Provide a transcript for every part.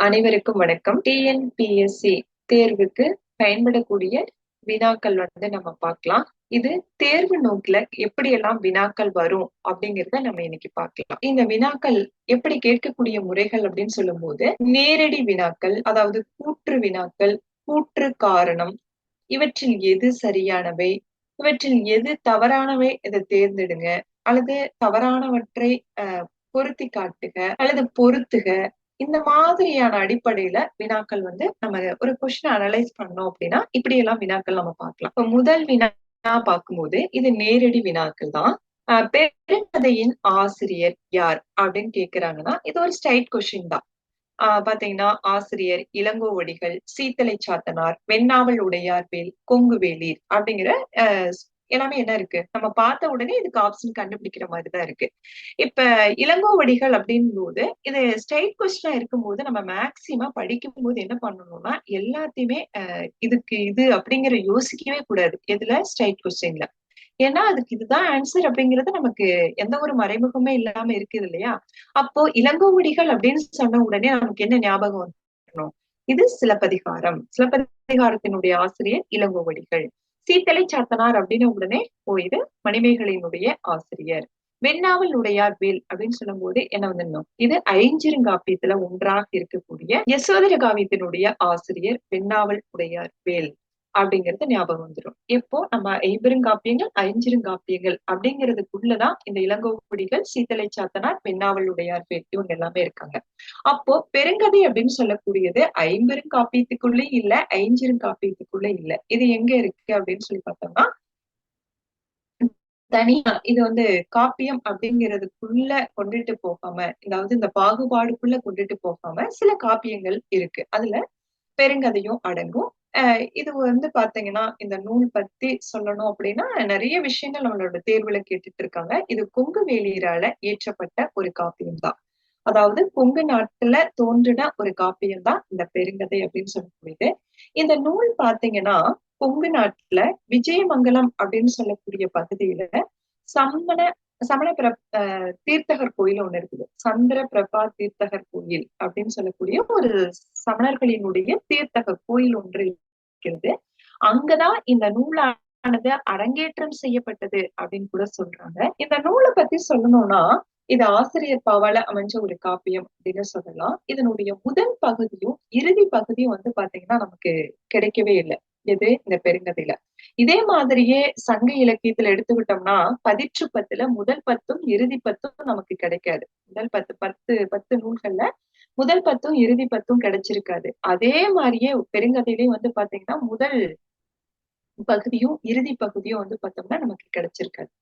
அனைவருக்கும் வணக்கம். டிஎன்பிஎஸ்சி தேர்வுக்கு பயன்படக்கூடிய வினாக்கள் நம்ம பார்க்கலாம். இது தேர்வு நோக்குல எப்படியெல்லாம் வினாக்கள் வரும் அப்படிங்கிறத நம்ம இன்னைக்கு பார்க்கலாம். இந்த வினாக்கள் எப்படி கேட்கக்கூடிய முறைகள் அப்படின்னு சொல்லும் போது, நேரடி வினாக்கள், அதாவது கூற்று வினாக்கள், கூற்று காரணம், இவற்றில் எது சரியானவை, இவற்றில் எது தவறானவை, இதை தேர்ந்தெடுங்க, அல்லது தவறானவற்றை பொருத்தி காட்டுக அல்லது பொருத்துக. இந்த மாதிரியான அடிப்படையில வினாக்கள் நம்ம ஒரு கொஸ்டின் அனலைஸ் பண்ணோம் அப்படின்னா இப்படி எல்லாம் வினாக்கள் நம்ம பார்க்கலாம். இப்ப முதல் வினா பார்க்கும்போது இது நேரடி வினாக்கள் தான். பெருங்கதையின் ஆசிரியர் யார் அப்படின்னு கேக்குறாங்கன்னா இது ஒரு ஸ்ட்ரைட் கொஸ்டின் தான். பாத்தீங்கன்னா ஆசிரியர் இளங்கோவடிகள், சீத்தலை சாத்தனார், வெண்ணாவல் உடையார்வேல், கொங்குவேலீர் அப்படிங்கிற எல்லாமே என்ன இருக்கு, நம்ம பார்த்த உடனே இதுக்கு ஆப்ஷன் கண்டுபிடிக்கிற மாதிரிதான் இருக்கு. இப்ப இளங்கோவடிகள் அப்படின் போது இது ஸ்ட்ரைட் கொஸ்டினா இருக்கும்போது நம்ம மேக்சிமம் படிக்கும் போது என்ன பண்ணணும்னா எல்லாத்தையுமே இதுக்கு இது அப்படிங்கிற யோசிக்கவே கூடாது எதுல, ஸ்ட்ரைட் கொஸ்டின்ல. ஏன்னா அதுக்கு இதுதான் ஆன்சர் அப்படிங்கிறது நமக்கு எந்த ஒரு மறைமுகமே இல்லாம இருக்குது இல்லையா. அப்போ இளங்கோவடிகள் அப்படின்னு சொன்ன உடனே நமக்கு என்ன ஞாபகம் வரணும், இது சிலப்பதிகாரம், சிலப்பதிகாரத்தினுடைய ஆசிரியர் இளங்கோவடிகள். சீத்தலை சாத்தனார் அப்படின்னு உடனே இது மணிமேகலையினுடைய ஆசிரியர். வெண்ணாவல் உடையார்வேல் அப்படின்னு சொல்லும் போது என்ன வந்துடணும், இது ஐஞ்சிறுகாப்பியத்துல ஒன்றாக இருக்கக்கூடிய யசோதர காவியத்தினுடைய ஆசிரியர் வெண்ணாவல் உடையார்வேல் அப்படிங்கிறது ஞாபகம் வந்துடும். இப்போ நம்ம ஐம்பெருங்காப்பியங்கள், ஐஞ்சிறுகாப்பியங்கள் அப்படிங்கிறதுக்குள்ளதான் இந்த இளங்கோவடிகள், சீத்தலை சாத்தனார், வெண்ணாவல் உடையார்வேல் இவங்க எல்லாமே இருக்காங்க. அப்போ பெருங்கதை அப்படின்னு சொல்லக்கூடியது ஐம்பெருங்காப்பியத்துக்குள்ளே இல்ல, ஐஞ்சிறுகாப்பியத்துக்குள்ள இல்ல. இது எங்க இருக்கு அப்படின்னு சொல்லி பார்த்தோம்னா தனியா இது காப்பியம் அப்படிங்கிறதுக்குள்ள கொண்டுட்டு போகாம, அதாவது இந்த பாகுபாடுக்குள்ள கொண்டுட்டு போகாம சில காப்பியங்கள் இருக்கு. அதுல பெருங்கதையும் அடங்கும். இது பாத்தீங்கன்னா இந்த நூல் பத்தி சொல்லணும் அப்படின்னா நிறைய விஷயங்கள் நம்மளோட தேர்வுல கேட்டுட்டு இருக்காங்க. இது கொங்குவேலியரால இயற்றப்பட்ட ஒரு காப்பியம் தான். அதாவது கொங்கு நாட்டுல தோன்றின ஒரு காப்பியம் தான் இந்த பெருங்கதை அப்படின்னு சொல்லக்கூடியது. இந்த நூல் பாத்தீங்கன்னா கொங்கு நாட்டுல விஜயமங்கலம் அப்படின்னு சொல்லக்கூடிய பகுதியில சமண சமண தீர்த்தகர் கோயில் ஒண்ணு இருக்குது. சந்திர பிரபா தீர்த்தகர் கோயில் அப்படின்னு சொல்லக்கூடிய ஒரு சமணர்களினுடைய தீர்த்தகர் கோயில் ஒன்று இருக்கிறது. அங்கதான் இந்த நூலானது அரங்கேற்றம் செய்யப்பட்டது அப்படின்னு கூட சொல்றாங்க. இந்த நூலை பத்தி சொல்லணும்னா இது ஆசிரியர் பாவால அமைஞ்ச ஒரு காப்பியம் அப்படின்னு சொல்லலாம். இதனுடைய முதல் பகுதியும் இறுதி பகுதியும் பாத்தீங்கன்னா நமக்கு கிடைக்கவே இல்லை. எது, இந்த பெருங்கதையில. இதே மாதிரியே சங்க இலக்கியத்துல எடுத்துக்கிட்டோம்னா பதிற்று பத்துல முதல் பத்தும் இறுதி பத்தும் நமக்கு கிடைக்காது. முதல் பத்து பத்து பத்து நூல்கள்ல முதல் பத்தும் இறுதி பத்தும் கிடைச்சிருக்காது. அதே மாதிரியே பெருங்கதையிலயும் பாத்தீங்கன்னா முதல் பகுதியும் இறுதி பகுதியும் பார்த்தோம்னா நமக்கு கிடைச்சிருக்காது.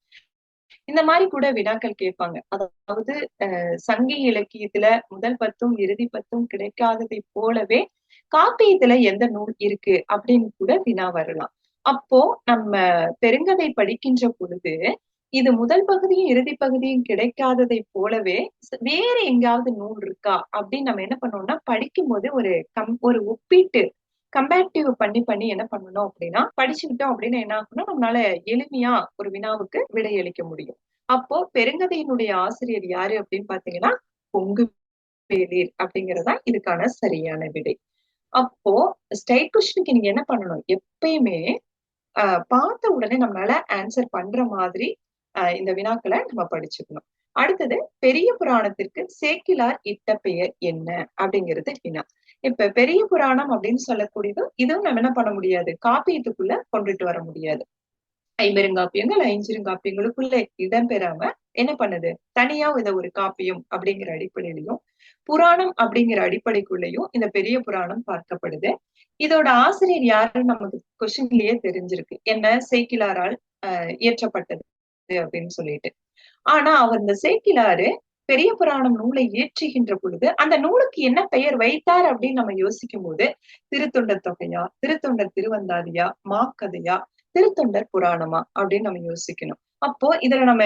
இந்த மாதிரி கூட வினாக்கள் கேட்பாங்க. அதாவது சங்க இலக்கியத்துல முதல் பத்தும் இறுதி பத்தும் கிடைக்காததை போலவே காப்பியத்துல எந்த நூல் இருக்கு அப்படின்னு கூட வினா வரலாம். அப்போ நம்ம பெருங்கதை படிக்கின்ற பொழுது இது முதல் பகுதியும் இறுதி பகுதியும் கிடைக்காததை போலவே வேற எங்காவது நூல் இருக்கா அப்படின்னு நம்ம என்ன பண்ணோம்னா படிக்கும் போது ஒரு ஒப்பீட்டு கம்பேரிட்டிவ் பண்ணி பண்ணி என்ன பண்ணணும் அப்படின்னா படிச்சுக்கிட்டோம் அப்படின்னு என்ன ஆகும்னா நம்மளால எளிமையா ஒரு வினாவுக்கு விடையளிக்க முடியும். அப்போ பெருங்கதையினுடைய ஆசிரியர் யாரு அப்படின்னு பாத்தீங்கன்னா கொங்குவேலீர் அப்படிங்கறதா இதுக்கான சரியான விடை. அப்போ ஸ்ட்ரைட் கொஸ்டினுக்கு நீங்க என்ன பண்ணணும், எப்பயுமே பார்த்த உடனே நம்மளால ஆன்சர் பண்ற மாதிரி இந்த வினாக்களை நம்ம படிச்சுக்கணும். அடுத்தது, பெரிய புராணத்திற்கு சேக்கிலார் இட்ட பெயர் என்ன அப்படிங்கிறது வினா. இப்ப பெரிய புராணம் அப்படின்னு சொல்லக்கூடியது இதுவும் நம்ம என்ன பண்ண முடியாது, காப்பியத்துக்குள்ள கொண்டுட்டு வர முடியாது. ஐம்பெருங்காப்பியங்கள் ஐஞ்சிறுகாப்பியங்களுக்குள்ள இடம்பெறாம என்ன பண்ணுது, தனியா இத ஒரு காப்பியம் அப்படிங்கிற அடிப்படையிலையும் புராணம் அப்படிங்கிற அடிப்படைக்குள்ளேயும் இந்த பெரிய புராணம் பார்க்கப்படுது. இதோட ஆசிரியர் யாருன்னு நமக்கு கொஸ்டின்லயே தெரிஞ்சிருக்கு, என்ன, சேக்கிலாரால் இயற்றப்பட்டது அப்படின்னு சொல்லிட்டு. ஆனா அவர் இந்த சேக்கிலாரு பெரிய புராணம் நூலை இயற்றுகின்ற பொழுது அந்த நூலுக்கு என்ன பெயர் வைத்தார் அப்படின்னு நம்ம யோசிக்கும் போது திருத்தொண்டர் தொகையா, திருத்தொண்டர் திருவந்தாதியா, மாக்கதையா, திருத்தொண்டர் புராணமா அப்படின்னு நம்ம யோசிக்கணும். அப்போ இதுல நம்ம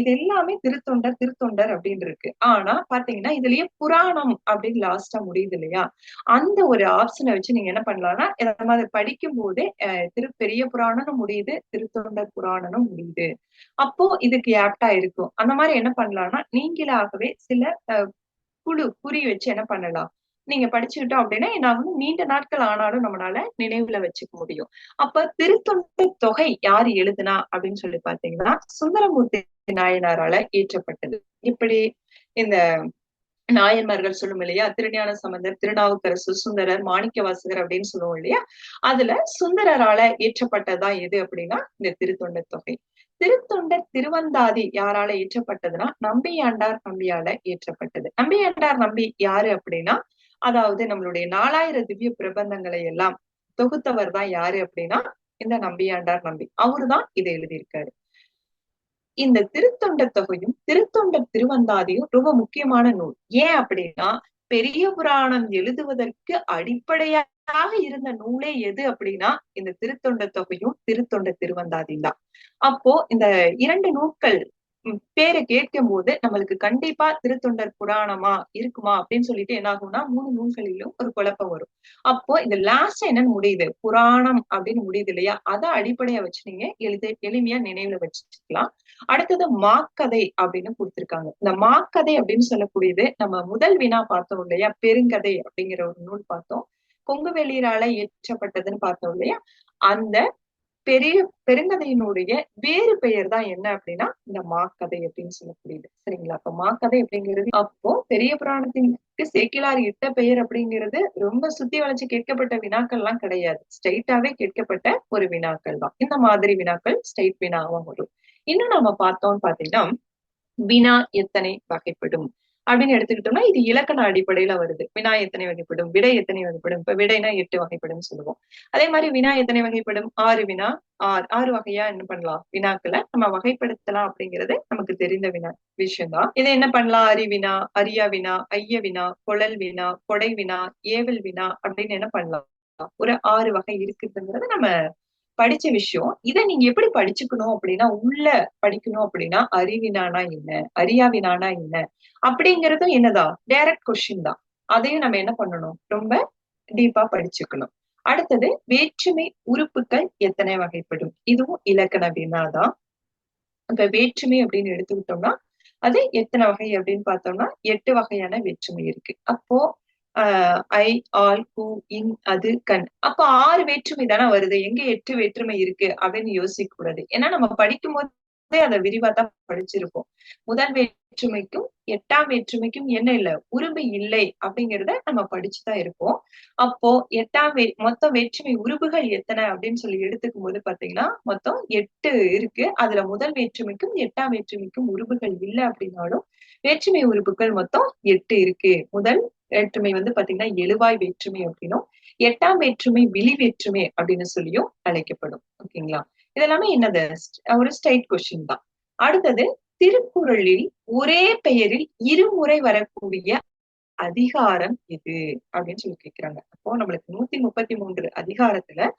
இது எல்லாமே திருத்தொண்டர் திருத்தொண்டர் அப்படின்னு இருக்கு. ஆனா பாத்தீங்கன்னா இதுலயே புராணம் அப்படின்னு லாஸ்டா முடியுது இல்லையா, அந்த ஒரு ஆப்ஷனை வச்சு நீங்க என்ன பண்ணலாம்னா நம்ம அதை படிக்கும் போதே பெரிய புராணனும் முடியுது, திருத்தொண்டர் புராணனும் முடியுது. அப்போ இதுக்கு ஆப்டா இருக்கும். அந்த மாதிரி என்ன பண்ணலாம்னா நீங்களாகவே சில குறி வச்சு என்ன பண்ணலாம், நீங்க படிச்சுக்கிட்டோம் அப்படின்னா என்ன ஆகும், நீண்ட நாட்கள் ஆனாலும் நம்மளால நினைவுல வச்சுக்க முடியும். அப்ப திருத்தொண்ட தொகை யாரு எழுதுனா அப்படின்னு சொல்லி பாத்தீங்கன்னா சுந்தரமூர்த்தி நாயனாரால இயற்றப்பட்டது. இப்படி இந்த நாயன்மார்கள் சொல்லும் இல்லையா, திருஞான சம்பந்தர், திருநாவுக்கரசு, சுந்தரர், மாணிக்கவாசகர் அப்படின்னு சொல்லுவோம் இல்லையா, அதுல சுந்தரரால இயற்றப்பட்டதுதான் எது அப்படின்னா இந்த திருத்தொண்ட தொகை. திருத்தொண்ட திருவந்தாதி யாரால இயற்றப்பட்டதுன்னா நம்பியாண்டார் நம்பியால இயற்றப்பட்டது. நம்பியாண்டார் நம்பி யாரு அப்படின்னா, அதாவது நம்மளுடைய 4000 திவ்ய பிரபந்தங்களை எல்லாம் தொகுத்தவர் தான் யாரு அப்படின்னா இந்த நம்பியாண்டார் நம்பி. அவருதான் இதை எழுதியிருக்காரு. இந்த திருத்தொண்ட தொகையும் திருத்தொண்ட திருவந்தாதியும் ரொம்ப முக்கியமான நூல். ஏன் அப்படின்னா பெரிய புராணம் எழுதுவதற்கு அடிப்படையாக இருந்த நூலே எது அப்படின்னா இந்த திருத்தொண்ட தொகையும் திருத்தொண்ட திருவந்தாதியும் தான். அப்போ இந்த 2 நூல்கள் பேரை கேட்கும் போது நம்மளுக்கு கண்டிப்பா திருத்தொண்டர் புராணமா இருக்குமா அப்படின்னு சொல்லிட்டு என்ன ஆகும்னா 3 நூல்களிலும் ஒரு குழப்பம் வரும். அப்போ இந்த லாஸ்ட் என்னன்னு முடியுது, புராணம் அப்படின்னு முடியுது இல்லையா, அதை அடிப்படையா வச்சு நீங்க எளிமையா நினைவுல வச்சுக்கலாம். அடுத்தது மாக்கதை அப்படின்னு கொடுத்திருக்காங்க. இந்த மாக்கதை அப்படின்னு சொல்லக்கூடியது நம்ம முதல் வினா பார்த்தோம் இல்லையா, பெருங்கதை அப்படிங்கிற ஒரு நூல் பார்த்தோம், கொங்குவெளியரால இயற்றப்பட்டதுன்னு பார்த்தோம் இல்லையா, அந்த பெரிய பெருங்கதையினுடைய வேறு பெயர் தான் என்ன அப்படின்னா இந்த மாக்கதை அப்படின்னு சொல்லக்கூடியது. சரிங்களா, அப்ப மாக்கதை அப்படிங்கிறது அப்போ பெரிய புராணத்திற்கு சேக்கிழார் இட்ட பெயர் அப்படிங்கிறது ரொம்ப சுத்தி வளைச்சு கேட்கப்பட்ட வினாக்கள் எல்லாம் கிடையாது, ஸ்ட்ரைட்டாவே கேட்கப்பட்ட ஒரு வினாக்கள் தான். இந்த மாதிரி வினாக்கள் ஸ்ட்ரைட் வினாவா வரும். இன்னும் நம்ம பார்த்தோம்னு பாத்தீங்கன்னா வினா எத்தனை வகைப்படும் அப்படின்னு எடுத்துக்கிட்டோம்னா இது இலக்கண அடிப்படையில வருது. வினா எத்தனை வகைப்படும், விடை எத்தனை வகைப்படும். இப்ப விடைனா 8 வகைப்படும் சொல்லுவோம். அதே மாதிரி வினா எத்தனை வகைப்படும், 6 வினா, 6 வகையா என்ன பண்ணலாம் வினாக்களை நம்ம வகைப்படுத்தலாம் அப்படிங்கிறது நமக்கு தெரிந்த விஷயம்தான். இதை என்ன பண்ணலாம், அறிவினா, அரியா வினா, ஐய வினா, கொழல் வினா, கொடை வினா, ஏவல் வினா அப்படின்னு என்ன பண்ணலாம், ஒரு 6 வகை இருக்குதுங்கிறது நம்ம படிச்ச விஷயம். இதை நீங்க எப்படி படிச்சுக்கணும் அப்படின்னா உள்ள படிக்கணும் அப்படின்னா அறிவினானா என்ன, அறியாவினானா என்ன அப்படிங்கறதும் என்னதான் டைரக்ட் கொஸ்டின் தான். அதையும் நம்ம என்ன பண்ணணும், ரொம்ப டீப்பா படிச்சுக்கணும். அடுத்தது வேற்றுமை உறுப்புகள் எத்தனை வகைப்படும், இதுவும் இலக்கண வினாதான். இப்ப வேற்றுமை அப்படின்னு எடுத்துக்கிட்டோம்னா அது எத்தனை வகை அப்படின்னு பார்த்தோம்னா 8 வகையான வேற்றுமை இருக்கு. அப்போ ஐ, ஆல், கு, இன், அது, கண். அப்ப 6 வேற்றுமை தானே வருது, எங்க 8 வேற்றுமை இருக்கு அப்படின்னு யோசிக்க கூடாது. ஏன்னா நம்ம படிக்கும் போதே அதை விரிவா தான் படிச்சிருப்போம். முதல் வேற்றுமைக்கும் 8ஆம் வேற்றுமைக்கும் என்ன இல்ல, உருபு இல்லை அப்படிங்கிறத நம்ம படிச்சுதான் இருப்போம். அப்போ மொத்த வேற்றுமை உருபுகள் எத்தனை அப்படின்னு சொல்லி எடுத்துக்கும் போது பாத்தீங்கன்னா மொத்தம் 8 இருக்கு. அதுல முதல் வேற்றுமைக்கும் 8ஆம் வேற்றுமைக்கும் உருபுகள் இல்லை அப்படின்னாலும் வேற்றுமை உறுப்புகள் மொத்தம் 8 இருக்கு. முதல் வேற்றுமை பாத்தீங்கன்னா எழுவாய் வேற்றுமை அப்படின்னும், 8ஆம் வேற்றுமை விழி வேற்றுமை அப்படின்னு சொல்லியும் அழைக்கப்படும். ஓகேங்களா, இதெல்லாமே என்னது ஒரு ஸ்ட்ரைட் கொஸ்டின் தான். அடுத்தது திருக்குறளில் ஒரே பெயரில் இருமுறை வரக்கூடிய அதிகாரம் எது அப்படின்னு சொல்லி கேக்குறாங்க. அப்போ நம்மளுக்கு 133 அதிகாரத்துல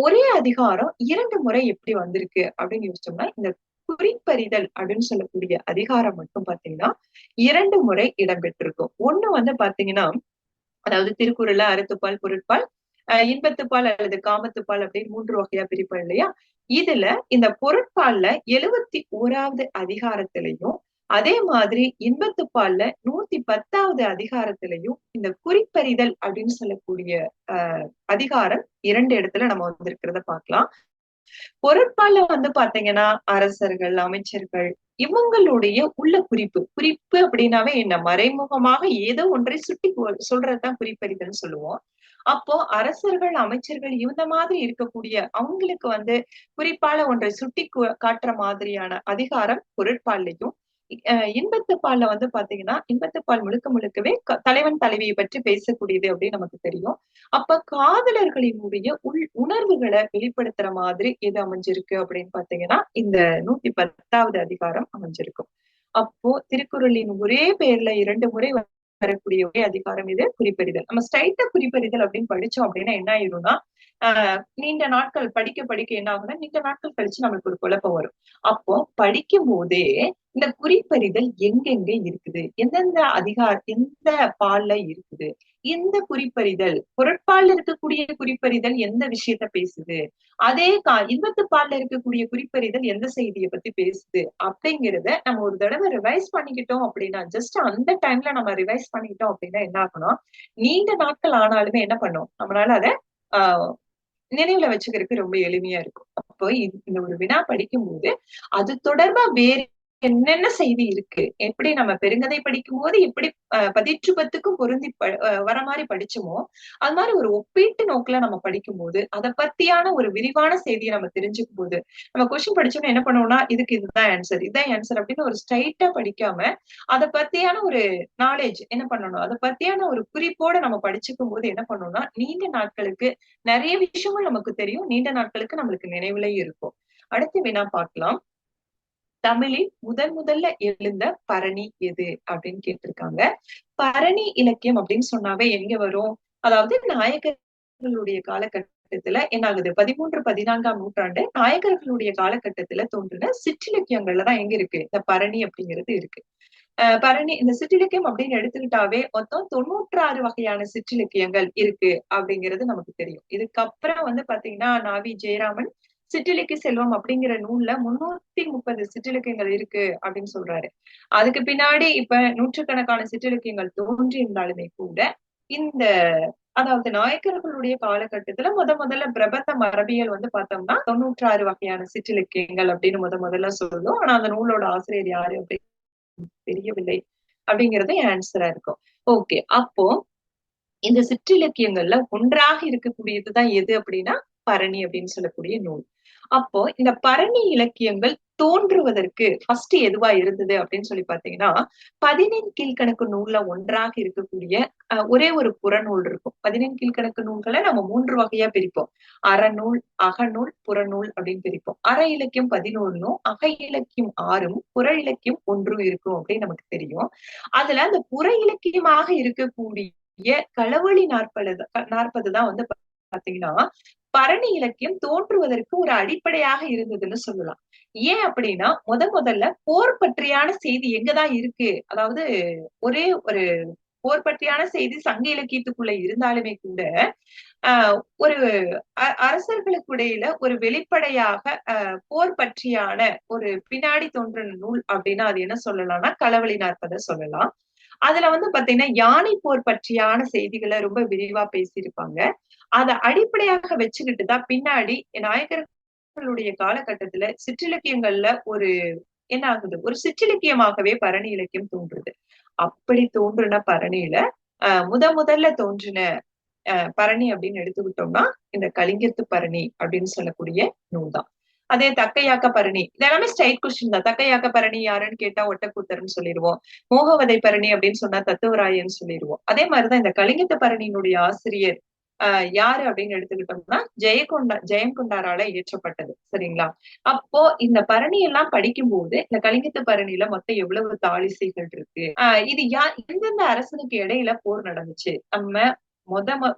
ஒரே அதிகாரம் 2 முறை எப்படி வந்திருக்கு அப்படின்னு யோசிச்சோம்னா இந்த குறிப்பறிதல் அப்படின்னு சொல்லக்கூடிய அதிகாரம் மட்டும் பாத்தீங்கன்னா 2 முறை இடம்பெற்றிருக்கும். ஒண்ணு பாத்தீங்கன்னா அதாவது திருக்குறள்ல அறத்துப்பால், பொருட்பால், இன்பத்துப்பால் அல்லது காமத்துப்பால் அப்படின்னு 3 வகையா பிரிப்போம் இல்லையா, இதுல இந்த பொருட்பால்ல 71வது அதிகாரத்திலையும் அதே மாதிரி இன்பத்துப்பால்ல 110வது அதிகாரத்திலையும் இந்த குறிப்பறிதல் அப்படின்னு சொல்லக்கூடிய அதிகாரம் 2 இடத்துல நம்ம வந்திருக்கிறத பார்க்கலாம். பொருட்பால பாத்தீங்கன்னா அரசர்கள், அமைச்சர்கள் இவங்களுடைய உள்ள குறிப்பு குறிப்பு அப்படின்னாவே என்ன, மறைமுகமாக ஏதோ ஒன்றை சுட்டி சொல்றதுதான் குறிப்பறிதல்னு சொல்லுவோம். அப்போ அரசர்கள், அமைச்சர்கள் இந்த மாதிரி இருக்கக்கூடிய அவங்களுக்கு குறிப்பால ஒன்றை சுட்டி காட்டுற மாதிரியான அதிகாரம் பொருட்பாலையும், இன்பத்துப்பால்ல பாத்தீங்கன்னா இன்பத்துப்பால் முழுக்க முழுக்கவே தலைவன் தலைவியை பற்றி பேசக்கூடியது அப்படின்னு நமக்கு தெரியும். அப்ப காதலர்களினுடைய உணர்வுகளை வெளிப்படுத்துற மாதிரி எது அமைஞ்சிருக்கு அப்படின்னு பாத்தீங்கன்னா இந்த 110வது அதிகாரம் அமைஞ்சிருக்கும். அப்போ திருக்குறளின் ஒரே பெயர்ல 2 முறை வரக்கூடிய ஒரே அதிகாரம் இது குறிப்பறிதல். நம்ம ஸ்ட்ரைட்டா குறிப்பறிதல் அப்படின்னு படிச்சோம் அப்படின்னா என்ன ஆயிரும்னா நீண்ட நாட்கள் படிக்க படிக்க என்ன ஆகும்னா நீண்ட நாட்கள் கழிச்சு நம்மளுக்கு ஒரு குழப்பம் வரும். அப்போ படிக்கும் போதே இந்த குறிப்பறிதல் எங்கெங்க இருக்குது, எந்தெந்த எந்த பால்ல இருக்குது, இந்த குறிப்பறிதல் பொருட்பால் இருக்கக்கூடிய குறிப்பறிதல் எந்த விஷயத்த பேசுது, அதே இன்பத்துப்பால்ல இருக்கக்கூடிய குறிப்பறிதல் எந்த செய்தியை பத்தி பேசுது அப்படிங்கிறத நம்ம ஒரு தடவை ரிவைஸ் பண்ணிக்கிட்டோம் அப்படின்னா, ஜஸ்ட் அந்த டைம்ல நம்ம ரிவைஸ் பண்ணிக்கிட்டோம் அப்படின்னா என்ன ஆகும்னா, நீண்ட நாட்கள் ஆனாலுமே என்ன பண்ணும் நம்மளால அத ஆஹ் நினைவுல வச்சுக்கிறதுக்கு ரொம்ப எளிமையா இருக்கும். அப்போ இந்த ஒரு வினா படிக்கும்போது அது தொடர்பா வேறு என்னென்ன செய்தி இருக்கு, எப்படி நம்ம பெருங்கதை படிக்கும் போது எப்படி பதிற்று பத்துக்கும் பொருந்தி வர மாதிரி படிச்சோமோ, அது மாதிரி ஒரு ஒப்பீட்டு நோக்குல நம்ம படிக்கும் போது அதை பத்தியான ஒரு விரிவான செய்தியை நம்ம தெரிஞ்சுக்கும் போது, நம்ம கொஸ்டின் படிச்சோம்னா என்ன பண்ணுவோம்னா, இதுக்கு இதுதான் ஆன்சர் இதுதான் ஆன்சர் அப்படின்னு ஒரு ஸ்ட்ரைட்டா படிக்காம அதை பத்தியான ஒரு நாலேஜ் என்ன பண்ணணும், அதை பத்தியான ஒரு குறிப்போட நம்ம படிச்சுக்கும் போது என்ன பண்ணணும்னா, நீண்ட நாட்களுக்கு நிறைய விஷயங்கள் நமக்கு தெரியும், நீண்ட நாட்களுக்கு நம்மளுக்கு நினைவுலயும் இருக்கும். அடுத்து வேணா பார்க்கலாம். தமிழில் முதல்ல எழுந்த பரணி எது அப்படின்னு கேட்டிருக்காங்க. பரணி இலக்கியம் அப்படின்னு சொன்னாவே எங்க வரும்? அதாவது நாயக்கர்களுடைய காலகட்டத்துல என்ன ஆகுது, 13, 14ஆம் நூற்றாண்டு நாயக்கர்களுடைய காலகட்டத்துல தோன்றின சிற்றிலக்கியங்கள்ல தான் எங்க இருக்கு இந்த பரணி அப்படிங்கிறது இருக்கு. பரணி இந்த சிற்றிலக்கியம் அப்படின்னு எடுத்துக்கிட்டாவே மொத்தம் 96 வகையான சிற்றிலக்கியங்கள் இருக்கு அப்படிங்கிறது நமக்கு தெரியும். இதுக்கப்புறம் பாத்தீங்கன்னா நாவி ஜெயராமன் சிற்றிலக்கிய செல்வம் அப்படிங்கிற நூல்ல 330 சிற்றிலக்கியங்கள் இருக்கு அப்படின்னு சொல்றாரு. அதுக்கு பின்னாடி இப்ப நூற்றுக்கணக்கான சிற்றிலக்கியங்கள் தோன்றி இருந்தாலுமே கூட இந்த அதாவது நாயக்கர்களுடைய காலகட்டத்துல முதல்ல பிரபந்த மரபியல் பார்த்தோம்னா 96 வகையான சிற்றிலக்கியங்கள் அப்படின்னு முதல்ல சொல்லும். ஆனா அந்த நூலோட ஆசிரியர் யாரு அப்படின்னு தெரியவில்லை அப்படிங்கறது என் ஆன்சரா இருக்கும். ஓகே, அப்போ இந்த சிற்றிலக்கியங்கள்ல ஒன்றாக இருக்கக்கூடியதுதான் எது அப்படின்னா பரணி அப்படின்னு சொல்லக்கூடிய நூல். அப்போ இந்த பரணி இலக்கியங்கள் தோன்றுவதற்கு ஃபர்ஸ்ட் எதுவா இருந்தது அப்படின்னு சொல்லி பாத்தீங்கன்னா, 15 கீழ்கணக்கு நூல்ல ஒன்றாக இருக்கக்கூடிய ஒரே ஒரு புறநூல் இருக்கும். 15 கீழ்கணக்கு நூல்களை நம்ம 3 வகையா பிரிப்போம். அறநூல், அகநூல், புறநூல் அப்படின்னு பிரிப்போம். அற இலக்கியம் 11ம், அக இலக்கியம் 6ம், புற இலக்கியம் 1 இருக்கும் அப்படின்னு நமக்கு தெரியும். அதுல அந்த புற இலக்கியமாக இருக்கக்கூடிய களவழி 40 தான் பாத்தீங்கன்னா பரணி இலக்கியம் தோன்றுவதற்கு ஒரு அடிப்படையாக இருந்ததுன்னு சொல்லலாம். ஏன் அப்படின்னா முதல்ல போர் பற்றியான செய்தி எங்கதான் இருக்கு, அதாவது ஒரே ஒரு போர் பற்றியான செய்தி சங்க இலக்கியத்துக்குள்ள இருந்தாலுமே கூட ஒரு அரசர்களுக்கு இடையில ஒரு வெளிப்படையாக போர் பற்றியான ஒரு பின்னாடி தோன்றின நூல் அப்படின்னா அது என்ன சொல்லலாம்னா களவழி 40 சொல்லலாம். அதுல பாத்தீங்கன்னா யானை போர் பற்றியான செய்திகளை ரொம்ப விரிவா பேசியிருப்பாங்க. அதை அடிப்படையாக வச்சுக்கிட்டுதான் பின்னாடி நாயக்கர்களுடைய காலகட்டத்துல சிற்றிலக்கியங்கள்ல ஒரு என்ன ஆகுது, ஒரு சிற்றிலக்கியமாகவே பரணி இலக்கியம் தோன்றுது. அப்படி தோன்றின பரணியில முதல்ல தோன்றின பரணி அப்படின்னு எடுத்துக்கிட்டோம்னா இந்த கலிங்கத்து பரணி அப்படின்னு சொல்லக்கூடிய நூல் தான். அதே தக்கையாக்க பரணி இதெல்லாமே ஸ்ட்ரைட் கொஸ்டின் தான். தக்கையாக்க பரணி யாருன்னு கேட்டா ஒட்டக்கூத்தர்ன்னு சொல்லிடுவோம். மோகவதை பரணி அப்படின்னு சொன்னா தத்துவராயன்னு சொல்லிடுவோம். அதே மாதிரிதான் இந்த கலிங்கத்து பரணியினுடைய ஆசிரியர் யாரு அப்படின்னு எடுத்துக்கிட்டோம்னா ஜெயங்கொண்டாரால இயற்றப்பட்டது. சரிங்களா? அப்போ இந்த பரணி எல்லாம் படிக்கும்போது இந்த கலிங்கத்து பரணியில மொத்தம் எவ்வளவு தாளிசைகள் இருக்கு, இது எந்தெந்த அரசனுக்கு இடையில போர் நடந்துச்சு, நம்ம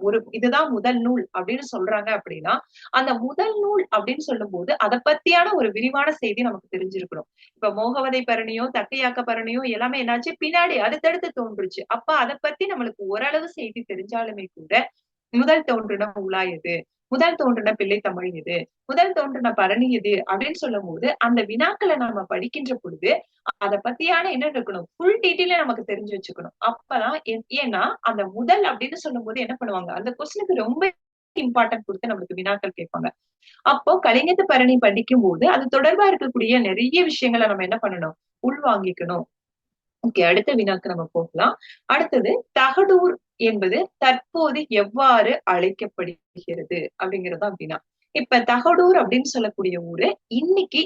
ஒரு இதுதான் முதல் நூல் அப்படின்னு சொல்றாங்க அப்படின்னா அந்த முதல் நூல் அப்படின்னு சொல்லும் போது அதை பத்தியான ஒரு விரிவான செய்தி நமக்கு தெரிஞ்சிருக்கணும். இப்ப மோகவதை பரணியோ தக்கையாக்க பரணியோ எல்லாமே என்னாச்சு பின்னாடி அடுத்தடுத்து தோன்றுச்சு. அப்ப அதை பத்தி நம்மளுக்கு ஓரளவு செய்தி தெரிஞ்சாலுமே கூட முதல் தோன்றின உலா எது, முதல் தோன்றின பிள்ளை தமிழ் எது, முதல் தோன்றின பரணி எது அப்படின்னு சொல்லும் போது அந்த வினாக்களை நாம படிக்கின்ற பொழுது அதை பத்தியான என்ன இருக்கணும், ஃபுல் டீட்டெயில நமக்கு தெரிஞ்சு வச்சுக்கணும். அப்பதான் ஏன்னா அந்த முதல் அப்படின்னு சொல்லும் போது என்ன பண்ணுவாங்க, அந்த கொஸ்டினுக்கு ரொம்ப இம்பார்ட்டன்ட் கொடுத்து நம்மளுக்கு வினாக்கள் கேட்பாங்க. அப்போ கலிங்கத்து பரணி படிக்கும் போது அது தொடர்பா இருக்கக்கூடிய நிறைய விஷயங்களை நம்ம என்ன பண்ணணும், உள்வாங்கிக்கணும். ஓகே, அடுத்த வினாக்கு நம்ம போகலாம். அடுத்தது தகடூர் என்பது தற்போது எவ்வாறு அழைக்கப்படுகிறது அப்படிங்கறதா வினா. இப்ப தகடூர் அப்படின்னு சொல்லக்கூடிய ஊரு இன்னைக்கு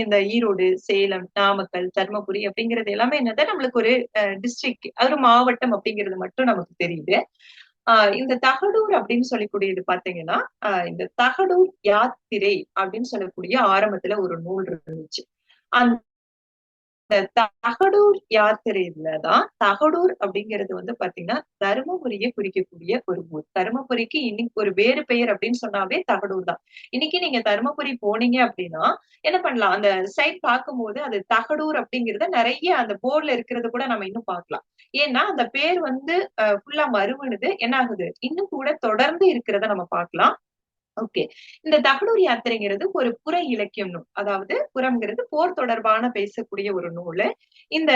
இந்த ஈரோடு, சேலம், நாமக்கல், தர்மபுரி அப்படிங்கிறது எல்லாமே என்னது நம்மளுக்கு ஒரு டிஸ்ட்ரிக்ட், அது ஒரு மாவட்டம் அப்படிங்கிறது மட்டும் நமக்கு தெரியுது. இந்த தகடூர் அப்படின்னு சொல்லக்கூடியது பாத்தீங்கன்னா இந்த தகடூர் யாத்திரை அப்படின்னு சொல்லக்கூடிய ஆரம்பத்துல ஒரு நூல் இருந்துச்சு. அந்த தகடூர் யாத்திரையிலதான் தகடூர் அப்படிங்கிறது வந்து பாத்தீங்கன்னா தருமபுரியை குறிக்கக்கூடிய ஒரு ஊர். தருமபுரிக்கு இன்னைக்கு ஒரு வேறு பெயர் அப்படின்னு சொன்னாவே தகடூர் தான். இன்னைக்கு நீங்க தருமபுரி போனீங்க அப்படின்னா என்ன பண்ணலாம், அந்த சைட் பார்க்கும்போது அது தகடூர் அப்படிங்கறத நிறைய அந்த போர்ட்ல இருக்கிறது கூட நம்ம இன்னும் பார்க்கலாம். ஏன்னா அந்த பேர் வந்து ஃபுல்லா மறுவணுது என்ன ஆகுது, இன்னும் கூட தொடர்ந்து இருக்கிறத நம்ம பார்க்கலாம். ஓகே. இந்த தகடூர் யாத்திரைங்கிறது ஒரு புற இலக்கியம் நூல். அதாவது புறம்ங்கிறது போர் தொடர்பான பேசக்கூடிய ஒரு நூலு. இந்த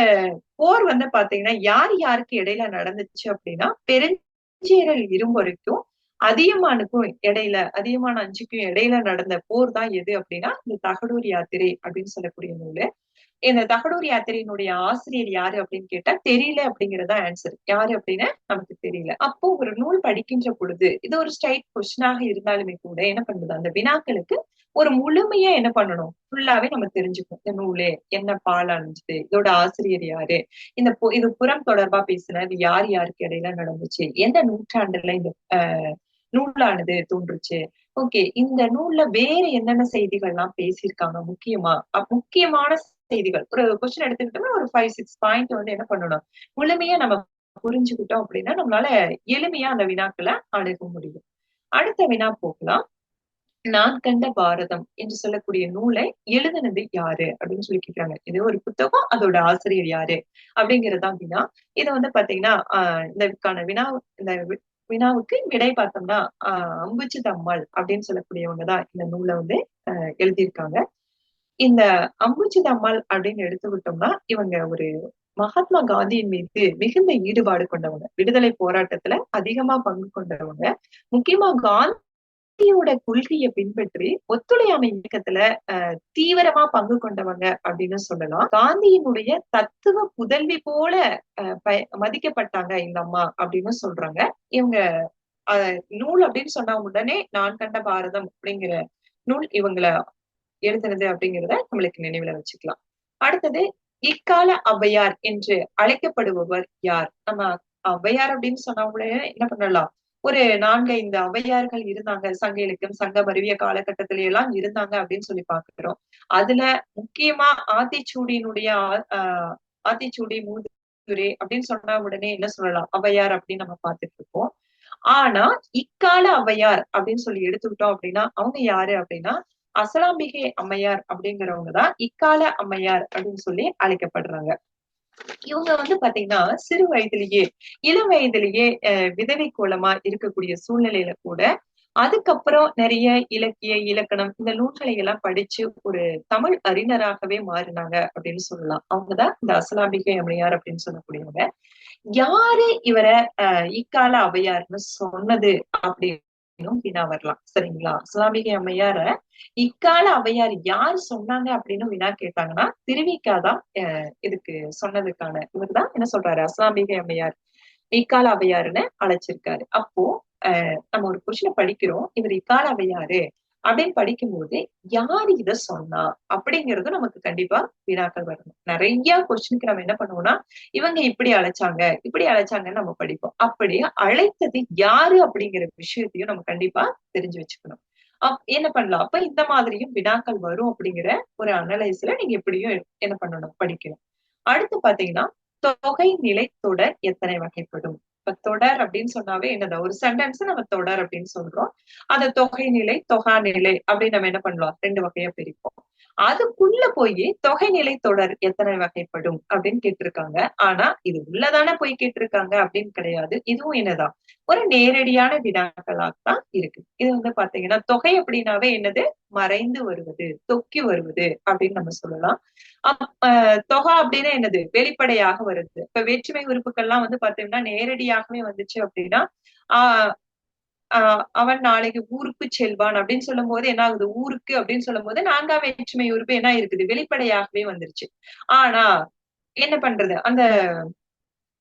போர் வந்து பாத்தீங்கன்னா, யார் யாருக்கு இடையில நடந்துச்சு அப்படின்னா, பெருஞ்சேரல் இரும்பொறைக்கும், அதியமானுக்கும் இடையில, அதியமான் 5க்கும் இடையில நடந்த போர் தான் எது அப்படின்னா, இந்த தகடூர் யாத்திரை அப்படின்னு சொல்லக்கூடிய நூலு. இந்த தகடூர் யாத்திரையினுடைய ஆசிரியர் யாரு அப்படின்னு கேட்டா தெரியல அப்படிங்கறதா ஆன்சர். யாரு அப்படின்னு நமக்கு தெரியல. அப்போ ஒரு நூல் படிக்கின்ற பொழுது இது ஒரு ஸ்ட்ரைட் கொஸ்டினாக இருந்தாலுமே கூட என்ன பண்ணுது, அந்த வினாக்களுக்கு ஒரு முழுமையா என்ன பண்ணணும், ஃபுல்லாவே நம்ம தெரிஞ்சுக்கணும். இந்த நூலு என்ன பால் அணிஞ்சுது, இதோட ஆசிரியர் யாரு, இது புறம் தொடர்பா பேசுனது யார் யாருக்கு இடையில நடந்துச்சு, எந்த நூற்றாண்டுல இந்த நூலானது தோன்றுச்சு, ஓகே இந்த நூல்ல வேற என்னென்ன செய்திகள்லாம் பேசியிருக்காங்க முக்கியமா, முக்கியமான செய்திகள் ஒரு கொஸ்டின் எடுத்துக்கிட்டோம்னா ஒரு 5, 6 பாயிண்ட் வந்து என்ன பண்ணணும், முழுமையா நம்ம புரிஞ்சுக்கிட்டோம் அப்படின்னா நம்மளால எளிமையா அந்த வினாக்களை அணுக முடியும். அடுத்த வினா போகலாம். நான் கண்ட பாரதம் என்று சொல்லக்கூடிய நூலை எழுதினது யாரு அப்படின்னு சொல்லி கேக்குறாங்க. இது ஒரு புத்தகம், அதோட ஆசிரியர் யாரு அப்படிங்கறதுதான் வினா. இதை வந்து பாத்தீங்கன்னா இதற்கான வினாவுக்கு விடை பார்த்தோம்னா அம்புஜிதம்மாள் அப்படின்னு சொல்லக்கூடியவங்கதான் இந்த நூலை வந்து எழுதியிருக்காங்க. இந்த அம்புஜிதம்மாள் அப்படின்னு எடுத்துக்கிட்டோம்னா இவங்க ஒரு மகாத்மா காந்தியின் மீது மிகுந்த ஈடுபாடு கொண்டவங்க, விடுதலை போராட்டத்துல அதிகமா பங்கு கொண்டவங்க, முக்கியமா காந்தியோட கொள்கையை பின்பற்றி ஒத்துழையாமை இயக்கத்துல தீவிரமா பங்கு கொண்டவங்க அப்படின்னு சொல்லலாம். காந்தியினுடைய தத்துவ புதல்வி போல மதிக்கப்பட்டாங்க இந்த அம்மா அப்படின்னு சொல்றாங்க. இவங்க நூல் அப்படின்னு சொன்ன உடனே நான் கண்ட பாரதம் அப்படிங்கிற நூல் இவங்கள எழுதுனது அப்படிங்கிறத நம்மளுக்கு நினைவுல வச்சுக்கலாம். அடுத்தது இக்கால ஔவையார் என்று அழைக்கப்படுபவர் யார்? நம்ம ஔவையார் அப்படின்னு சொன்னவங்களே என்ன பண்ணலாம், ஒரு 4, 5 ஔவையார்கள் இருந்தாங்க. சங்க இலக்கியம், சங்கம் அறிவிய காலகட்டத்தில எல்லாம் இருந்தாங்க அப்படின்னு சொல்லி பார்க்கிறோம். அதுல முக்கியமா ஆத்திச்சூடியினுடைய ஆத்திச்சூடி, மூதுரை அப்படின்னு சொன்ன உடனே என்ன சொல்லலாம், ஔவையார் அப்படின்னு நம்ம பார்த்துட்டு இருக்கோம். ஆனா இக்கால ஔவையார் அப்படின்னு சொல்லி எடுத்துக்கிட்டோம் அப்படின்னா அவங்க யாரு அப்படின்னா அசலாம்பிகை அம்மையார் அப்படிங்கிறவங்கதான் இக்கால அம்மையார் அப்படின்னு சொல்லி அழைக்கப்படுறாங்க. இவங்க வந்து பாத்தீங்கன்னா சிறு வயதிலேயே, இளம் வயதிலேயே விதவை கோலமா இருக்கக்கூடிய சூழ்நிலையில கூட அதுக்கப்புறம் நிறைய இலக்கிய இலக்கணம் இந்த நூல்களை எல்லாம் படிச்சு ஒரு தமிழ் அறிஞராகவே மாறினாங்க அப்படின்னு சொல்லலாம். அவங்கதான் இந்த அசலாம்பிகை அம்மையார் அப்படின்னு சொல்லக்கூடியவங்க. யாரு இவரை இக்கால ஔவையார்னு சொன்னது அப்படின்னும் வினா வரலாம். சரிங்களா? அஸ்லாமிகை அம்மையார இக்கால ஔவையார் யார் சொன்னாங்க அப்படின்னு வினா கேட்டாங்கன்னா திருவிக்காதான் இதுக்கு சொன்னதுக்கான இவர்தான் என்ன சொல்றாரு, அஸ்லாமிகை அம்மையார் இக்கால ஔவையாருன்னு அழைச்சிருக்காரு. அப்போ நம்ம ஒரு கொஸ்டினை படிக்கிறோம், இவர் இக்கால ஔவையாரு அப்படின்னு படிக்கும்போது யாரு இத சொன்னா அப்படிங்கறதும் நமக்கு கண்டிப்பா வினாக்கள் வரணும். நிறைய கொஸ்டினுக்கு நம்ம என்ன பண்ணுவோம்னா இவங்க இப்படி அழைச்சாங்கன்னு நம்ம படிப்போம். அப்படியே அழைத்தது யாரு அப்படிங்கிற விஷயத்தையும் நம்ம கண்டிப்பா தெரிஞ்சு வச்சுக்கணும். என்ன பண்ணலாம், அப்ப இந்த மாதிரியும் வினாக்கள் வரும் அப்படிங்கிற ஒரு அனலைஸ்ல நீங்க எப்படியும் என்ன பண்ணணும், படிக்கணும். அடுத்து பாத்தீங்கன்னா தொகை நிலை தொடர் எத்தனை வகைப்படும்? இப்ப தொடர் அப்படின்னு சொன்னாவே என்னது, ஒரு சென்டென்ஸ் நம்ம தொடர் அப்படின்னு சொல்றோம். அந்த தொகை நிலை தொகா நிலை அப்படின்னு நம்ம என்ன பண்ணலாம், 2 வகையா பிரிப்போம். அதுக்குள்ள போய் தொகைநிலை தொடர் எத்தனை வகைப்படும் அப்படின்னு கேட்டிருக்காங்க. ஆனா இது உள்ளதானே போய் கேட்டிருக்காங்க அப்படின்னு கிடையாது. இதுவும் என்னதான் ஒரு நேரடியான வினாக்களாகத்தான் இருக்கு. இது வந்து பாத்தீங்கன்னா தொகை அப்படின்னாவே என்னது, மறைந்து வருவது, தொக்கி வருவது அப்படின்னு நம்ம சொல்லலாம். தொகை அப்படின்னா என்னது, வெளிப்படையாக வருது. இப்ப வேற்றுமை உறுப்புகள்லாம் வந்து பாத்தீங்கன்னா நேரடியாகவே வந்துச்சு அப்படின்னா ஆஹ் அவன் நாளைக்கு ஊருக்கு செல்வான் அப்படின்னு சொல்லும் போது என்ன ஆகுது, ஊருக்கு அப்படின்னு சொல்லும் போது 4ஆம் வேற்றுமை உறுப்பு என்ன இருக்குது, வெளிப்படையாகவே வந்துருச்சு. ஆனா என்ன பண்றது, அந்த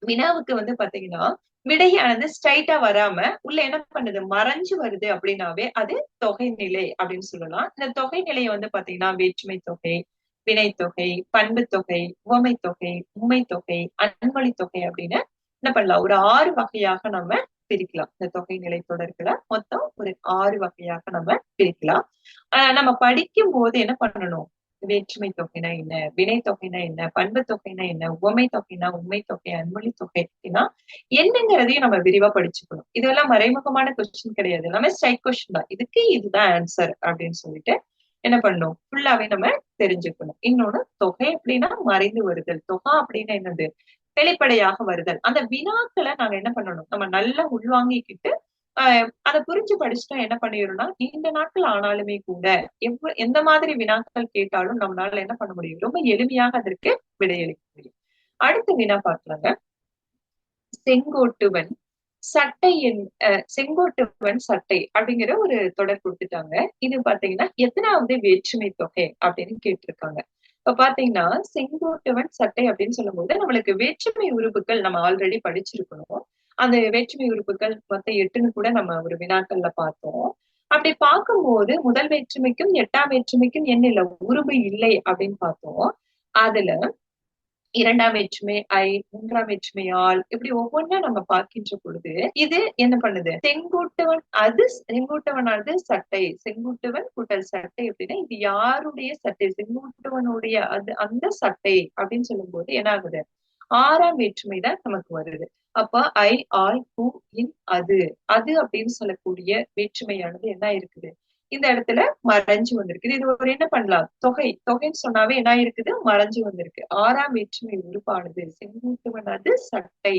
வினாவுக்கு வந்து பாத்தீங்கன்னா விடையானது ஸ்ட்ரைட்டா வராம உள்ள என்ன பண்ணுது, மறைஞ்சு வருது அப்படின்னாவே அது தொகைநிலை அப்படின்னு சொல்லலாம். இந்த தொகைநிலையை வந்து பாத்தீங்கன்னா வேற்றுமை தொகை, வினைத்தொகை, பண்பு தொகை, உவமை தொகை, உண்மை தொகை, அன்மொழி தொகை அப்படின்னு என்ன பண்ணலாம், ஒரு 6 வகையாக நம்ம பிரிக்கலாம். இந்த தொகை நிலை தொடர்களை மொத்தம் ஒரு 6 வகையாக நம்ம பிரிக்கலாம். நம்ம படிக்கும் போது என்ன பண்ணணும், வேற்றுமை தொகைனா என்ன, வினை தொகைனா என்ன, பண்பு தொகைனா என்ன, உவமை தொகைனா, உண்மை தொகை, அன்மொழி தொகைனா என்னங்கிறதையும் நம்ம விரிவா படிச்சுக்கணும். இதெல்லாம் மறைமுகமான கொஸ்டின் கிடையாது, எல்லாமே ஸ்ட்ரைட் கொஸ்டின் தான். இதுக்கு இதுதான் ஆன்சர் அப்படின்னு சொல்லிட்டு என்ன பண்ணணும், ஃபுல்லாவே நம்ம தெரிஞ்சுக்கணும். இன்னொன்னு, தொகை அப்படின்னா மறைந்து வருதல், தொகா அப்படின்னா என்னது, வெளிப்படையாக வருதல். அந்த வினாக்களை நாங்க என்ன பண்ணணும், நம்ம நல்லா உள்வாங்கிக்கிட்டு அத புரிஞ்சு படிச்சுட்டா என்ன பண்ணிடும்னா, நீண்ட நாட்கள் ஆனாலுமே கூட எந்த மாதிரி வினாக்கள் கேட்டாலும் நம்மளால என்ன பண்ண முடியும், ரொம்ப எளிமையாக அதற்கு விடையளிக்க முடியும். அடுத்த வினா பார்க்கலாங்க. செங்கோட்டுவன் சட்டை செங்கோட்டுவன் சட்டை அப்படிங்கிற ஒரு தொடர் கொடுத்துட்டாங்க. இது பாத்தீங்கன்னா எத்தனாவது வேற்றுமை தொகை அப்படின்னு கேட்டிருக்காங்க. இப்ப பாத்தீங்கன்னா செங்கோட்டுவன் சட்டை அப்படின்னு சொல்லும் போது நம்மளுக்கு வேற்றுமை உறுப்புகள் நம்ம ஆல்ரெடி படிச்சிருக்கணும். அந்த வேற்றுமை உறுப்புகள் மொத்தம் 8ன்னு கூட நம்ம ஒரு வினாக்கள்ல பார்த்தோம். அப்படி பார்க்கும்போது முதல் வேற்றுமைக்கும் 8ஆம் வேற்றுமைக்கும் என்ன இல்ல, உருபு இல்லை அப்படின்னு பார்த்தோம். அதுல 2ஆம் வேற்றுமை ஐ, 3ஆம் வேற்றுமை ஆல், இப்படி ஒவ்வொன்றா நம்ம பார்க்கின்ற பொழுது இது என்ன பண்ணுது, செங்குட்டுவன் அது செங்குட்டுவனானது சட்டை, செங்குட்டுவன் கூட்டல் சட்டை அப்படின்னா இது யாருடைய சட்டை, செங்குட்டுவனுடைய அது அந்த சட்டை அப்படின்னு சொல்லும் போது என்ன ஆகுது, 6ஆம் வேற்றுமை தான் நமக்கு வருது. அப்ப ஐ, ஆல், ஹூ, இன், அது, அது அப்படின்னு சொல்லக்கூடிய வேற்றுமையானது என்ன இருக்குது, இந்த இடத்துல மறைஞ்சு வந்திருக்கு. இது ஒரு என்ன பண்ணலாம், தொகை, தொகைன்னு சொன்னாவே என்ன இருக்குது, மறைஞ்சு வந்திருக்கு. 6ஆம் வேற்றுமை உறுப்பானது செங்குட்டுவனது சட்டை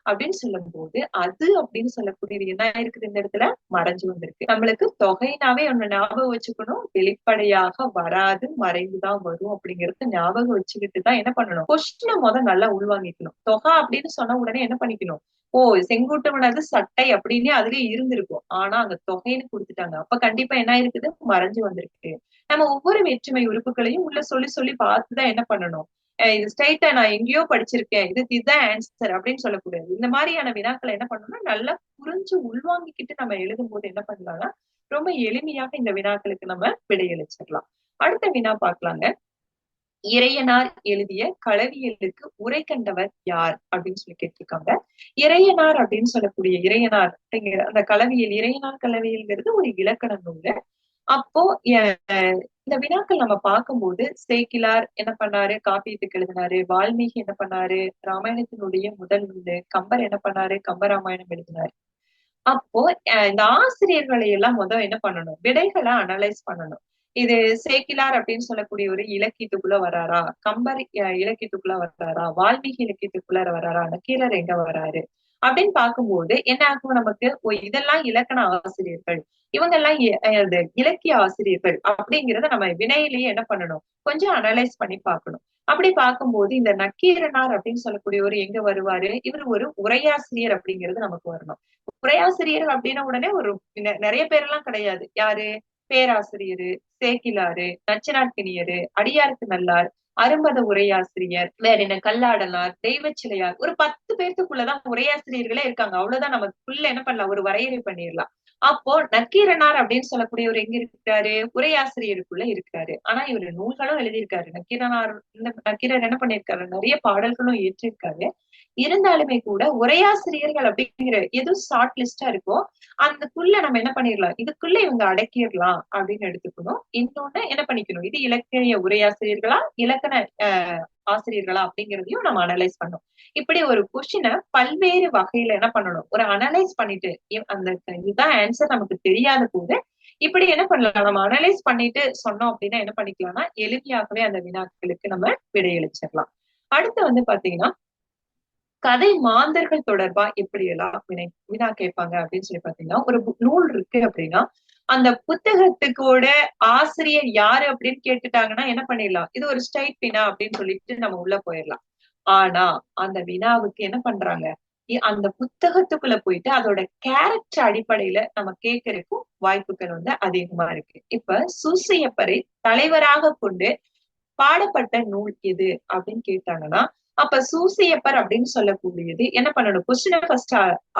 அப்படின்னு சொல்லும் போது அது அப்படின்னு சொல்லக்கூடியது என்ன இருக்குது, இந்த இடத்துல மறைஞ்சு வந்திருக்கு. நம்மளுக்கு தொகைனாவே ஒண்ணு ஞாபகம் வச்சுக்கணும், வெளிப்படையாக வராது, மறைந்துதான் வரும் அப்படிங்கறது ஞாபகம் வச்சுக்கிட்டு தான் என்ன பண்ணணும், கொஸ்டினை நல்லா உள்வாங்கிக்கணும். தொகை அப்படின்னு சொன்ன உடனே என்ன பண்ணிக்கணும், ஓ செங்குட்டுவனது சட்டை அப்படின்னு அதுலயே இருந்திருக்கும், ஆனா அங்க தொகைன்னு கொடுத்துட்டாங்க, அப்ப கண்டிப்பா என்ன இருக்குது, மறைஞ்சு வந்திருக்கு. நம்ம ஒவ்வொரு வேற்றுமை உறுப்புகளையும் உள்ள சொல்லி சொல்லி பார்த்துதான் என்ன பண்ணணும், இது ஸ்ட்ரைட்டா நான் எங்கேயோ படிச்சிருக்கேன், இதுதான் ஆன்சர் அப்படின்னு சொல்லக்கூடாது. இந்த மாதிரியான வினாக்களை என்ன பண்ணணும்னா நல்லா புரிஞ்சு உள்வாங்கிக்கிட்டு நம்ம எழுதும் போது என்ன பண்ணலாம்னா ரொம்ப எளிமையாக இந்த வினாக்களுக்கு நம்ம விடையளிச்சிடலாம். அடுத்த வினா பார்க்கலாங்க. இறையனார் எழுதிய களவியலுக்கு உரை கண்டவர் யார் அப்படின்னு சொல்லி கேட்டிருக்காங்க. இறையனார் அப்படின்னு சொல்லக்கூடிய இறையனார் அப்படிங்கிற அந்த களவியல், இறையனார் களவியல்ங்கிறது ஒரு இலக்கண நூல். அப்போ இந்த வினாக்கள் நம்ம பார்க்கும்போது சேக்கிலார் என்ன பண்ணாரு, காப்பியத்துக்கு எழுதினாரு. வால்மீகி என்ன பண்ணாரு, ராமாயணத்தினுடைய முதல் நூலு. கம்பர் என்ன பண்ணாரு, கம்பராமாயணம் எழுதினாரு. அப்போ இந்த ஆசிரியர்களை எல்லாம் என்ன பண்ணணும், விடைகளை அனலைஸ் பண்ணணும். இது சேக்கிலார் அப்படின்னு சொல்லக்கூடிய ஒரு இலக்கியத்துக்குள்ள வராரா, கம்பர் இலக்கியத்துக்குள்ள வர்றாரா, வால்மீகி இலக்கியத்துக்குள்ள வராரா, நக்கீரர் எங்க வராரு அப்படின்னு பார்க்கும்போது என்ன ஆகும் நமக்கு, ஓ இதெல்லாம் இலக்கண ஆசிரியர்கள், இவங்க எல்லாம் இலக்கிய ஆசிரியர்கள் அப்படிங்கிறத நம்ம வினையிலேயே என்ன பண்ணணும், கொஞ்சம் அனலைஸ் பண்ணி பார்க்கணும். அப்படி பார்க்கும்போது இந்த நக்கீரனார் அப்படின்னு சொல்லக்கூடிய ஒரு எங்க வருவாரு, இவர் ஒரு உரையாசிரியர் அப்படிங்கிறது நமக்கு வரணும். உரையாசிரியர் அப்படின்ன உடனே ஒரு நிறைய பேரெல்லாம் கிடையாது. யாரு, பேராசிரியரு, சேக்கிலாரு, நச்சினார்க்கினியரு, அடியாருக்கு நல்லார், அரும்பத உரையாசிரியர், வேற என்ன கல்லாடனார், தெய்வச்சிலையார், ஒரு 10 பேர்த்துக்குள்ளதான் உரையாசிரியர்களே இருக்காங்க. அவ்வளவுதான், நமக்குள்ள என்ன பண்ணலாம், ஒரு வரையறை பண்ணிடலாம். அப்போ நக்கீரனார் அப்படின்னு சொல்லக்கூடியவர் எங்க இருக்கிறாரு, உரையாசிரியருக்குள்ள இருக்கிறாரு. ஆனா இவரு நூல்களும் எழுதியிருக்காரு. நக்கீரனார், இந்த நக்கீரர் என்ன பண்ணிருக்காரு, நிறைய பாடல்களும் ஏற்றிருக்காரு. இருந்தாலுமே கூட உரையாசிரியர்கள் அப்படிங்கிற எது ஷார்ட் லிஸ்டா இருக்கோ அதுக்குள்ள நம்ம என்ன பண்ணிடலாம், இதுக்குள்ள இவங்க அடக்கிடலாம் அப்படின்னு எடுத்துக்கணும். இன்னொன்னு என்ன பண்ணிக்கணும், இது இலக்கிய உரையாசிரியர்களா, இலக்கண ஆசிரியர்களா அப்படிங்கிறதையும் நம்ம அனலைஸ் பண்ணணும். இப்படி ஒரு கொஸ்டினை பல்வேறு வகையில என்ன பண்ணணும், ஒரு அனலைஸ் பண்ணிட்டு அந்த இதுதான் ஆன்சர் நமக்கு தெரியாத போது இப்படி என்ன பண்ணலாம், நம்ம அனலைஸ் பண்ணிட்டு சொன்னோம் அப்படின்னா என்ன பண்ணிக்கலாம்னா எளிமையாகவே அந்த வினாக்களுக்கு நம்ம விடையளிச்சிடலாம். அடுத்து பாத்தீங்கன்னா கதை மாந்தர்கள் தொடர்பா எப்படி எல்லாம் வினா கேட்பாங்க அப்படின்னு சொல்லி பாத்தீங்கன்னா, ஒரு நூல் இருக்கு அப்படின்னா அந்த புத்தகத்துக்கோட ஆசிரியர் யாரு அப்படின்னு கேட்டுட்டாங்கன்னா என்ன பண்ணிடலாம், இது ஒரு ஸ்ட்ரைட் வினா அப்படின்னு சொல்லிட்டு நம்ம உள்ள போயிடலாம். ஆனா அந்த வினாவுக்கு என்ன பண்றாங்க, அந்த புத்தகத்துக்குள்ள போயிட்டு அதோட கேரக்டர் அடிப்படையில நம்ம கேட்கறதுக்கும் வாய்ப்புகள் அதிகமா இருக்கு. இப்ப சூசையப்பரை தலைவராக கொண்டு பாடப்பட்ட நூல் எது அப்படின்னு கேட்டாங்கன்னா, அப்ப சூசையப்பர் அப்படின்னு சொல்லக்கூடியது என்ன பண்ணணும், கொஸ்டினை ஃபர்ஸ்ட்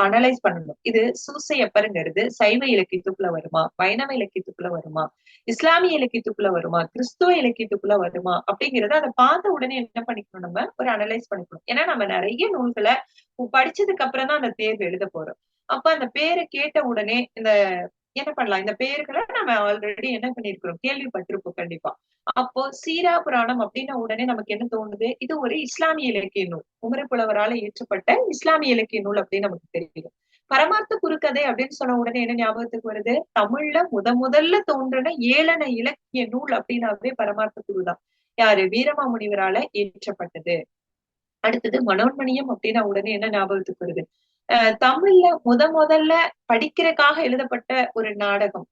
அனலைஸ் பண்ணணும். இது சூசையப்பருங்கிறது சைவ இலக்கியத்துக்குள்ள வருமா, வைணவ இலக்கியத்துக்குள்ள வருமா, இஸ்லாமிய இலக்கியத்துக்குள்ள வருமா, கிறிஸ்துவ இலக்கியத்துக்குள்ள வருமா அப்படிங்கறத அதை பார்த்த உடனே என்ன பண்ணிக்கணும், நம்ம ஒரு அனலைஸ் பண்ணிக்கணும். ஏன்னா நம்ம நிறைய நூல்களை படிச்சதுக்கு அப்புறம் தான் அந்த தேர்வு எழுத போறோம். அப்ப அந்த பேரை கேட்ட உடனே இந்த என்ன பண்ணலாம், இந்த பெயர்களை நம்ம ஆல்ரெடி என்ன பண்ணிருக்கிறோம், கேள்விப்பட்டிருப்போம் கண்டிப்பா. அப்போ சீரா புராணம் அப்படின்ன உடனே நமக்கு என்ன தோணுது? இது ஒரு இஸ்லாமிய இலக்கிய நூல். குமரப்புலவரால இயற்றப்பட்ட இஸ்லாமிய இலக்கிய நூல் அப்படின்னு நமக்கு தெரியும். பரமார்த்த குறுக்கதை அப்படின்னு சொன்ன உடனே என்ன ஞாபகத்துக்கு வருது? தமிழ்ல முதல்ல தோன்றின ஏளன இலக்கிய நூல் அப்படின்னாவே பரமார்த்த குருதான். யாரு? வீரமாமுனிவரால இயற்றப்பட்டது. அடுத்தது மனோன்மணியம் அப்படின்னா உடனே என்ன ஞாபகத்துக்கு வருது? தமிழ்ல முதல்ல படிக்கிறதுக்காக எழுதப்பட்ட ஒரு நாடகம்,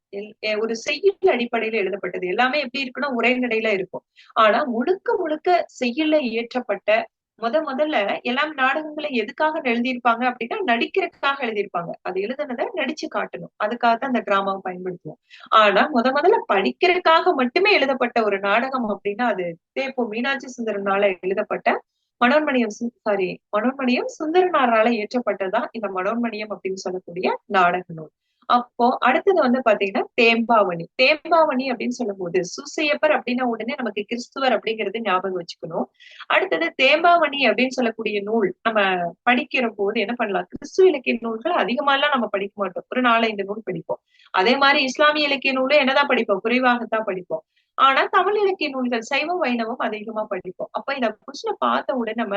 ஒரு செய்யுள் அடிப்படையில எழுதப்பட்டது. எல்லாமே எப்படி இருக்குன்னா உரைநடையில இருக்கும். ஆனா முழுக்க முழுக்க செய்யுள்ல இயற்றப்பட்ட முதல்ல எல்லாம் நாடகங்களை எதுக்காக எழுதியிருப்பாங்க அப்படின்னா நடிக்கிறதுக்காக எழுதியிருப்பாங்க. அது எழுதுனதை நடிச்சு காட்டணும். அதுக்காக தான் அந்த டிராமாவை பயன்படுத்துவோம். ஆனா முதல்ல படிக்கிறதுக்காக மட்டுமே எழுதப்பட்ட ஒரு நாடகம் அப்படின்னா அது தேப்போ மீனாட்சி சுந்தரனால எழுதப்பட்ட மனோன்மணியம் மனோன்மணியம் சுந்தரனாரால இயற்றப்பட்டதுதான் இந்த மனோன்மணியம் அப்படின்னு சொல்லக்கூடிய நாடக நூல். அப்போ அடுத்தது வந்து பாத்தீங்கன்னா தேம்பாவணி. தேம்பாவணி அப்படின்னு சொல்லும் போது சூசையப்பர் அப்படின்னா உடனே நமக்கு கிறிஸ்துவர் அப்படிங்கிறது ஞாபகம் வச்சுக்கணும். அடுத்தது தேம்பாவணி அப்படின்னு சொல்லக்கூடிய நூல் நம்ம படிக்கிற போது என்ன பண்ணலாம்? கிறிஸ்துவ இலக்கிய நூல்கள் அதிகமா எல்லாம் நம்ம படிக்க மாட்டோம். ஒரு 4-5 நூல் படிப்போம். அதே மாதிரி இஸ்லாமிய இலக்கிய நூலும் என்னதான் படிப்போம்? குறைவாகத்தான் படிப்போம். ஆனா தமிழ் இலக்கிய நூல்கள் சைவம் வைணவம் அதிகமா படிப்போம். அப்ப இந்த கொஸ்டினை பார்த்த உடனே நம்ம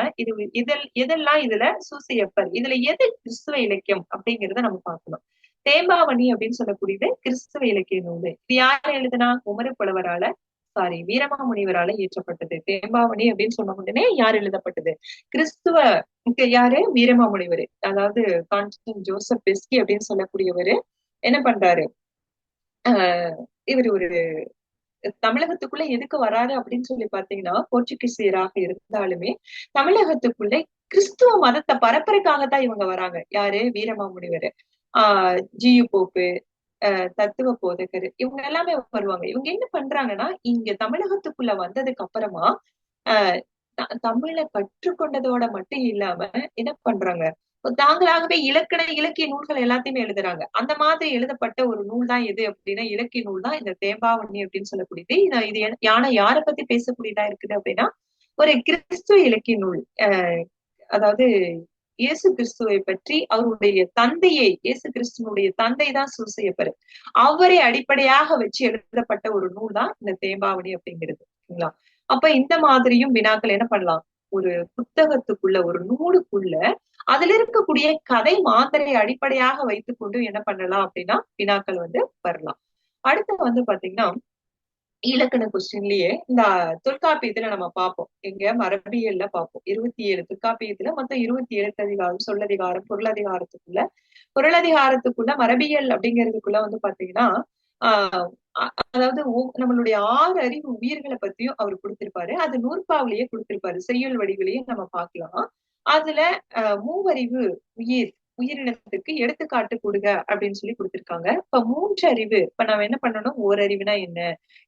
எதெல்லாம் இதுல சூசையப்பர், இதுல எது கிறிஸ்துவ இலக்கியம் அப்படிங்கிறத நம்ம பார்க்கணும். தேம்பாவணி அப்படின்னு சொல்லக்கூடியது கிறிஸ்துவ இலக்கிய நூல். இது யார் எழுதுனா? குமரப்புலவரால வீரமாமுனிவரால இயற்றப்பட்டது. தேம்பாவணி அப்படின்னு சொன்ன உடனே யார் எழுதப்பட்டது? கிறிஸ்துவ யாரு? வீரமாமுனிவர். அதாவது கான்ஸ்டன்ட் ஜோசப் பெஸ்கி அப்படின்னு சொல்லக்கூடியவரு என்ன பண்றாரு? ஆஹ் இவர் ஒரு தமிழகத்துக்குள்ள எதுக்கு வராரு அப்படின்னு சொல்லி பாத்தீங்கன்னா போர்ச்சுகீசியராக இருந்தாலுமே தமிழகத்துக்குள்ள கிறிஸ்துவ மதத்தை பரப்புறதுக்காகத்தான் இவங்க வராங்க. யாரு? வீரமாமுனிவர், ஜியு போப்பு, தத்துவ போதகர், இவங்க எல்லாமே வருவாங்க. இவங்க என்ன பண்றாங்கன்னா இங்க தமிழகத்துக்குள்ள வந்ததுக்கு அப்புறமா ஆஹ் தமிழ கற்றுக்கொண்டதோட மட்டும் இல்லாம என்ன பண்றாங்க? தாங்களாகவே இலக்கிய நூல்கள் எல்லாத்தையுமே எழுதுறாங்க. அந்த மாதிரி எழுதப்பட்ட ஒரு நூல் தான் எது அப்படின்னா இலக்கிய நூல் தான் இந்த தேம்பாவணி அப்படின்னு சொல்லக்கூடியது. இது யாரை பத்தி பேசக்கூடியதா இருக்குது அப்படின்னா ஒரு கிறிஸ்துவ இலக்கிய நூல். அதாவது இயேசு கிறிஸ்துவை பற்றி அவருடைய தந்தையை, இயேசு கிறிஸ்துவனுடைய தந்தை தான் சூசையப்பர். அவரை அடிப்படையாக வச்சு எழுதப்பட்ட ஒரு நூல் தான் இந்த தேம்பாவணி அப்படிங்கிறது. சரிங்களா? அப்ப இந்த மாதிரியும் வினாக்கள் என்ன பண்ணலாம்? ஒரு புத்தகத்துக்குள்ள, ஒரு நூலுக்குள்ள அதுல இருக்கக்கூடிய கதை மாந்தரை அடிப்படையாக வைத்துக் கொண்டு என்ன பண்ணலாம் அப்படின்னா வினாக்கள் வந்து வரலாம். அடுத்து வந்து பாத்தீங்கன்னா இலக்கண கொஸ்டின்லயே இந்த தொல்காப்பியத்துல நம்ம பார்ப்போம். எங்க மரபியல்ல பார்ப்போம். 27 தொல்காப்பியத்துல மொத்தம் 27 அதிகாரம், சொல்லதிகாரம், பொருளதிகாரத்துக்குள்ள மரபியல் அப்படிங்கிறதுக்குள்ள வந்து பாத்தீங்கன்னா ஆஹ் அதாவது நம்மளுடைய 6 அறிவு உயிர்களை பத்தியும் அவர் கொடுத்திருப்பாரு. அது நூற்பாவிலேயே கொடுத்திருப்பாரு. செய்யுள் வடிவிலேயே நம்ம பார்க்கலாம். அதுல மூவறிவு உயிர் உயிரினத்துக்கு எடுத்துக்காட்டு கொடுங்க அப்படின்னு சொல்லி கொடுத்திருக்காங்க. இப்ப 3 அறிவு. இப்ப நம்ம என்ன பண்ணணும்? ஓரறிவுனா என்ன,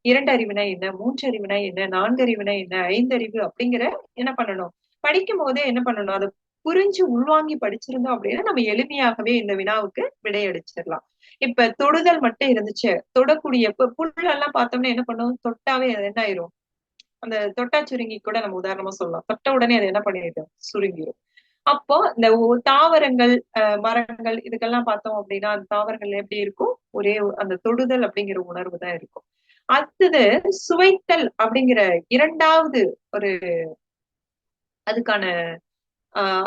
2 அறிவுனா என்ன, 3 அறிவுனா என்ன, 4 அறிவுனா என்ன, 5 அறிவு அப்படிங்கிற என்ன பண்ணணும்? படிக்கும் போதே என்ன பண்ணணும்? அதை புரிஞ்சு உள்வாங்கி படிச்சிருந்தோம் அப்படின்னா நம்ம எளிமையாகவே இந்த வினாவுக்கு விடையடிச்சிடலாம். இப்ப தொடுதல் மட்டும் இருந்துச்சு. தொடக்கூடிய புல்லெல்லாம் பார்த்தோம்னா என்ன பண்ணும்? தொட்டாவே அது என்ன ஆயிரும்? அந்த தொட்டா சுருங்கி கூட நம்ம உதாரணமா சொல்லலாம். தொட்ட உடனே அது என்ன பண்ணிடும்? சுருங்கிடும். அப்போ இந்த தாவரங்கள், மரங்கள் இதுக்கெல்லாம் பார்த்தோம் அப்படின்னா அந்த தாவரங்கள் எப்படி இருக்கும்? ஒரே அந்த தொடுதல் அப்படிங்கிற உணர்வு தான் இருக்கும். அடுத்தது சுவைத்தல் அப்படிங்கிற இரண்டாவது ஒரு அதுக்கான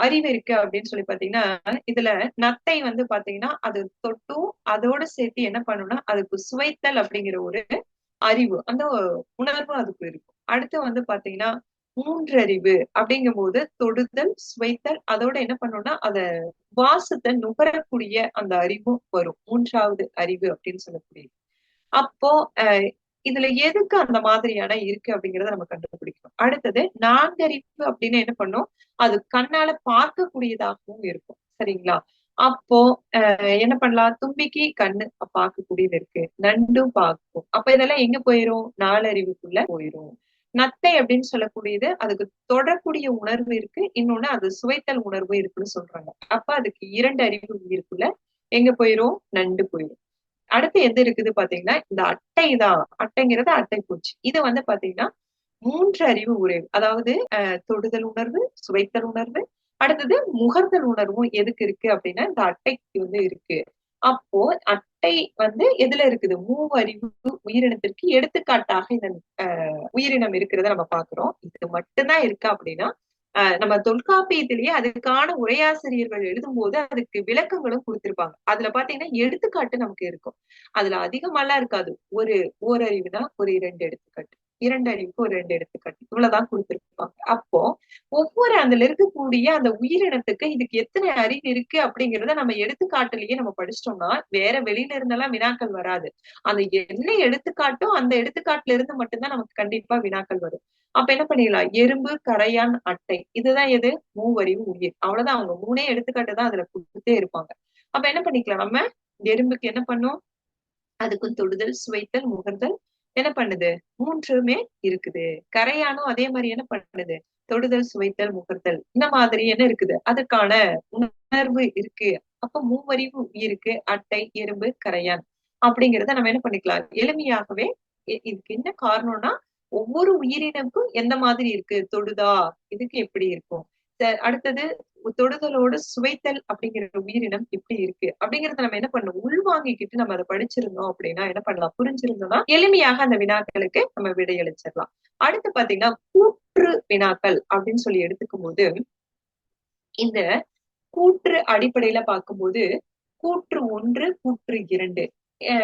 அறிவு இருக்கு அப்படின்னு சொல்லி பாத்தீங்கன்னா இதுல நத்தை வந்து பாத்தீங்கன்னா அது தொட்டும் அதோட சேர்த்து என்ன பண்ணும்னா அதுக்கு சுவைத்தல் அப்படிங்கிற ஒரு அறிவு, அந்த உணர்வு அதுக்கு இருக்கும். அடுத்து வந்து பாத்தீங்கன்னா மூன்றறிவு அப்படிங்கும் போது தொடுதல், சுவைத்தல், அதோட என்ன பண்ணணும்னா அத வாசத்தை நுகரக்கூடிய அந்த அறிவும் வரும். மூன்றாவது அறிவு அப்படின்னு சொல்லக்கூடியது. அப்போ இதுல எதுக்கு அந்த மாதிரியான இருக்கு அப்படிங்கறத நம்ம கண்டுபிடிக்கணும். அடுத்தது நான்கறிவு அப்படின்னு என்ன பண்ணும்? அது கண்ணால பார்க்கக்கூடியதாகவும் இருக்கும். சரிங்களா? அப்போ என்ன பண்ணலாம்? தும்பிக்கை கண்ணு பார்க்கக்கூடியது இருக்கு, நண்டும் பார்க்கும். அப்ப இதெல்லாம் எங்க போயிரும்? நாலறிவுக்குள்ள போயிரும். நத்தை அப்படின்னு சொல்லக்கூடியது அதுக்கு தொடரக்கூடிய உணர்வு இருக்கு, இன்னொன்னு அது சுவைத்தல் உணர்வு இருக்குன்னு சொல்றாங்க. அப்ப அதுக்கு 2 அறிவு இருக்குள்ள எங்க போயிரும்? நண்டு போயிரும். அடுத்து எது இருக்குது பாத்தீங்கன்னா இந்த அட்டை தான். அட்டைங்கிறது அட்டை பூச்சி. இது வந்து பாத்தீங்கன்னா 3 அறிவு உறைவு. அதாவது தொடுதல் உணர்வு, சுவைத்தல் உணர்வு, அடுத்தது முகர்தல் உணர்வும் எதுக்கு இருக்கு அப்படின்னா இந்த அட்டைக்கு வந்து இருக்கு. அப்போ அட்டை எதுல இருக்குது? மூவறிவு உயிரினத்திற்கு எடுத்துக்காட்டாக இந்த உயிரினம் இருக்கிறத நம்ம பாக்குறோம். இது மட்டும்தான் இருக்கா அப்படின்னா நம்ம தொல்காப்பியத்திலேயே அதுக்கான உரையாசிரியர்கள் எழுதும்போது அதுக்கு விளக்கங்களும் கொடுத்திருப்பாங்க. அதுல பாத்தீங்கன்னா எடுத்துக்காட்டு நமக்கு இருக்கும். அதுல அதிகமாலாம் இருக்காது. ஒரு ஓரறிவுனா ஒரு 2 எடுத்துக்காட்டு, 2 அறிவுக்கு ஒரு 2 எடுத்துக்காட்டு, இவ்வளவுதான் கொடுத்திருப்பாங்க. அப்போ ஒவ்வொரு அதுல இருக்கக்கூடிய அந்த உயிரினத்துக்கு இதுக்கு எத்தனை அறிவு இருக்கு அப்படிங்கிறத நம்ம எடுத்துக்காட்டுலயே நம்ம படிச்சிட்டோம்னா வேற வெளியில இருந்தெல்லாம் வினாக்கள் வராது. அந்த என்ன எடுத்துக்காட்டோ அந்த எடுத்துக்காட்டுல இருந்து மட்டும்தான் நமக்கு கண்டிப்பா வினாக்கள் வரும். அப்ப என்ன பண்ணிடலாம்? எறும்பு, கரையான், அட்டை. இதுதான் எது? மூவறிவு உயிர். அவ்வளவுதான். அவங்க 3 எடுத்துக்காட்டு தான் அதுல குடுத்துட்டே இருப்பாங்க. அப்ப என்ன பண்ணிக்கலாம் நம்ம? எறும்புக்கு என்ன பண்ணும்? அதுக்கும் தொடுதல், சுவைத்தல், முகர்தல் என்ன பண்ணுது? 3மே இருக்குது. கரையானும் அதே மாரி என்ன பண்ணுது? தொடுதல், சுவைத்தல், முகர்தல். இந்த மாதிரி என்ன இருக்குது? அதுக்கான உணர்வு இருக்கு. அப்ப மூவறிவு உயிருக்கு அட்டை, எறும்பு, கரையான் அப்படிங்கிறத நம்ம என்ன பண்ணிக்கலாம்? எளிமையாகவே இதுக்கு என்ன காரணம்னா, ஒவ்வொரு உயிரினமுக்கும் எந்த மாதிரி இருக்கு? தொடுதா? இதுக்கு எப்படி இருக்கும்? அடுத்தது தொடுதலோட சுவைத்தல் அப்படிங்கிற உயிரினம் எப்படி இருக்கு அப்படிங்கறத நம்ம என்ன பண்ணணும்? உள்வாங்கிக்கிட்டு நம்ம அதை படிச்சிருந்தோம் அப்படின்னா என்ன பண்ணலாம்? புரிஞ்சிருந்தோம்னா எளிமையாக அந்த வினாக்களுக்கு நம்ம விடையளிச்சிடலாம். அடுத்து பாத்தீங்கன்னா கூற்று வினாக்கள் அப்படின்னு சொல்லி எடுத்துக்கும் போது இந்த கூற்று அடிப்படையில பார்க்கும்போது கூற்று 1, கூற்று 2.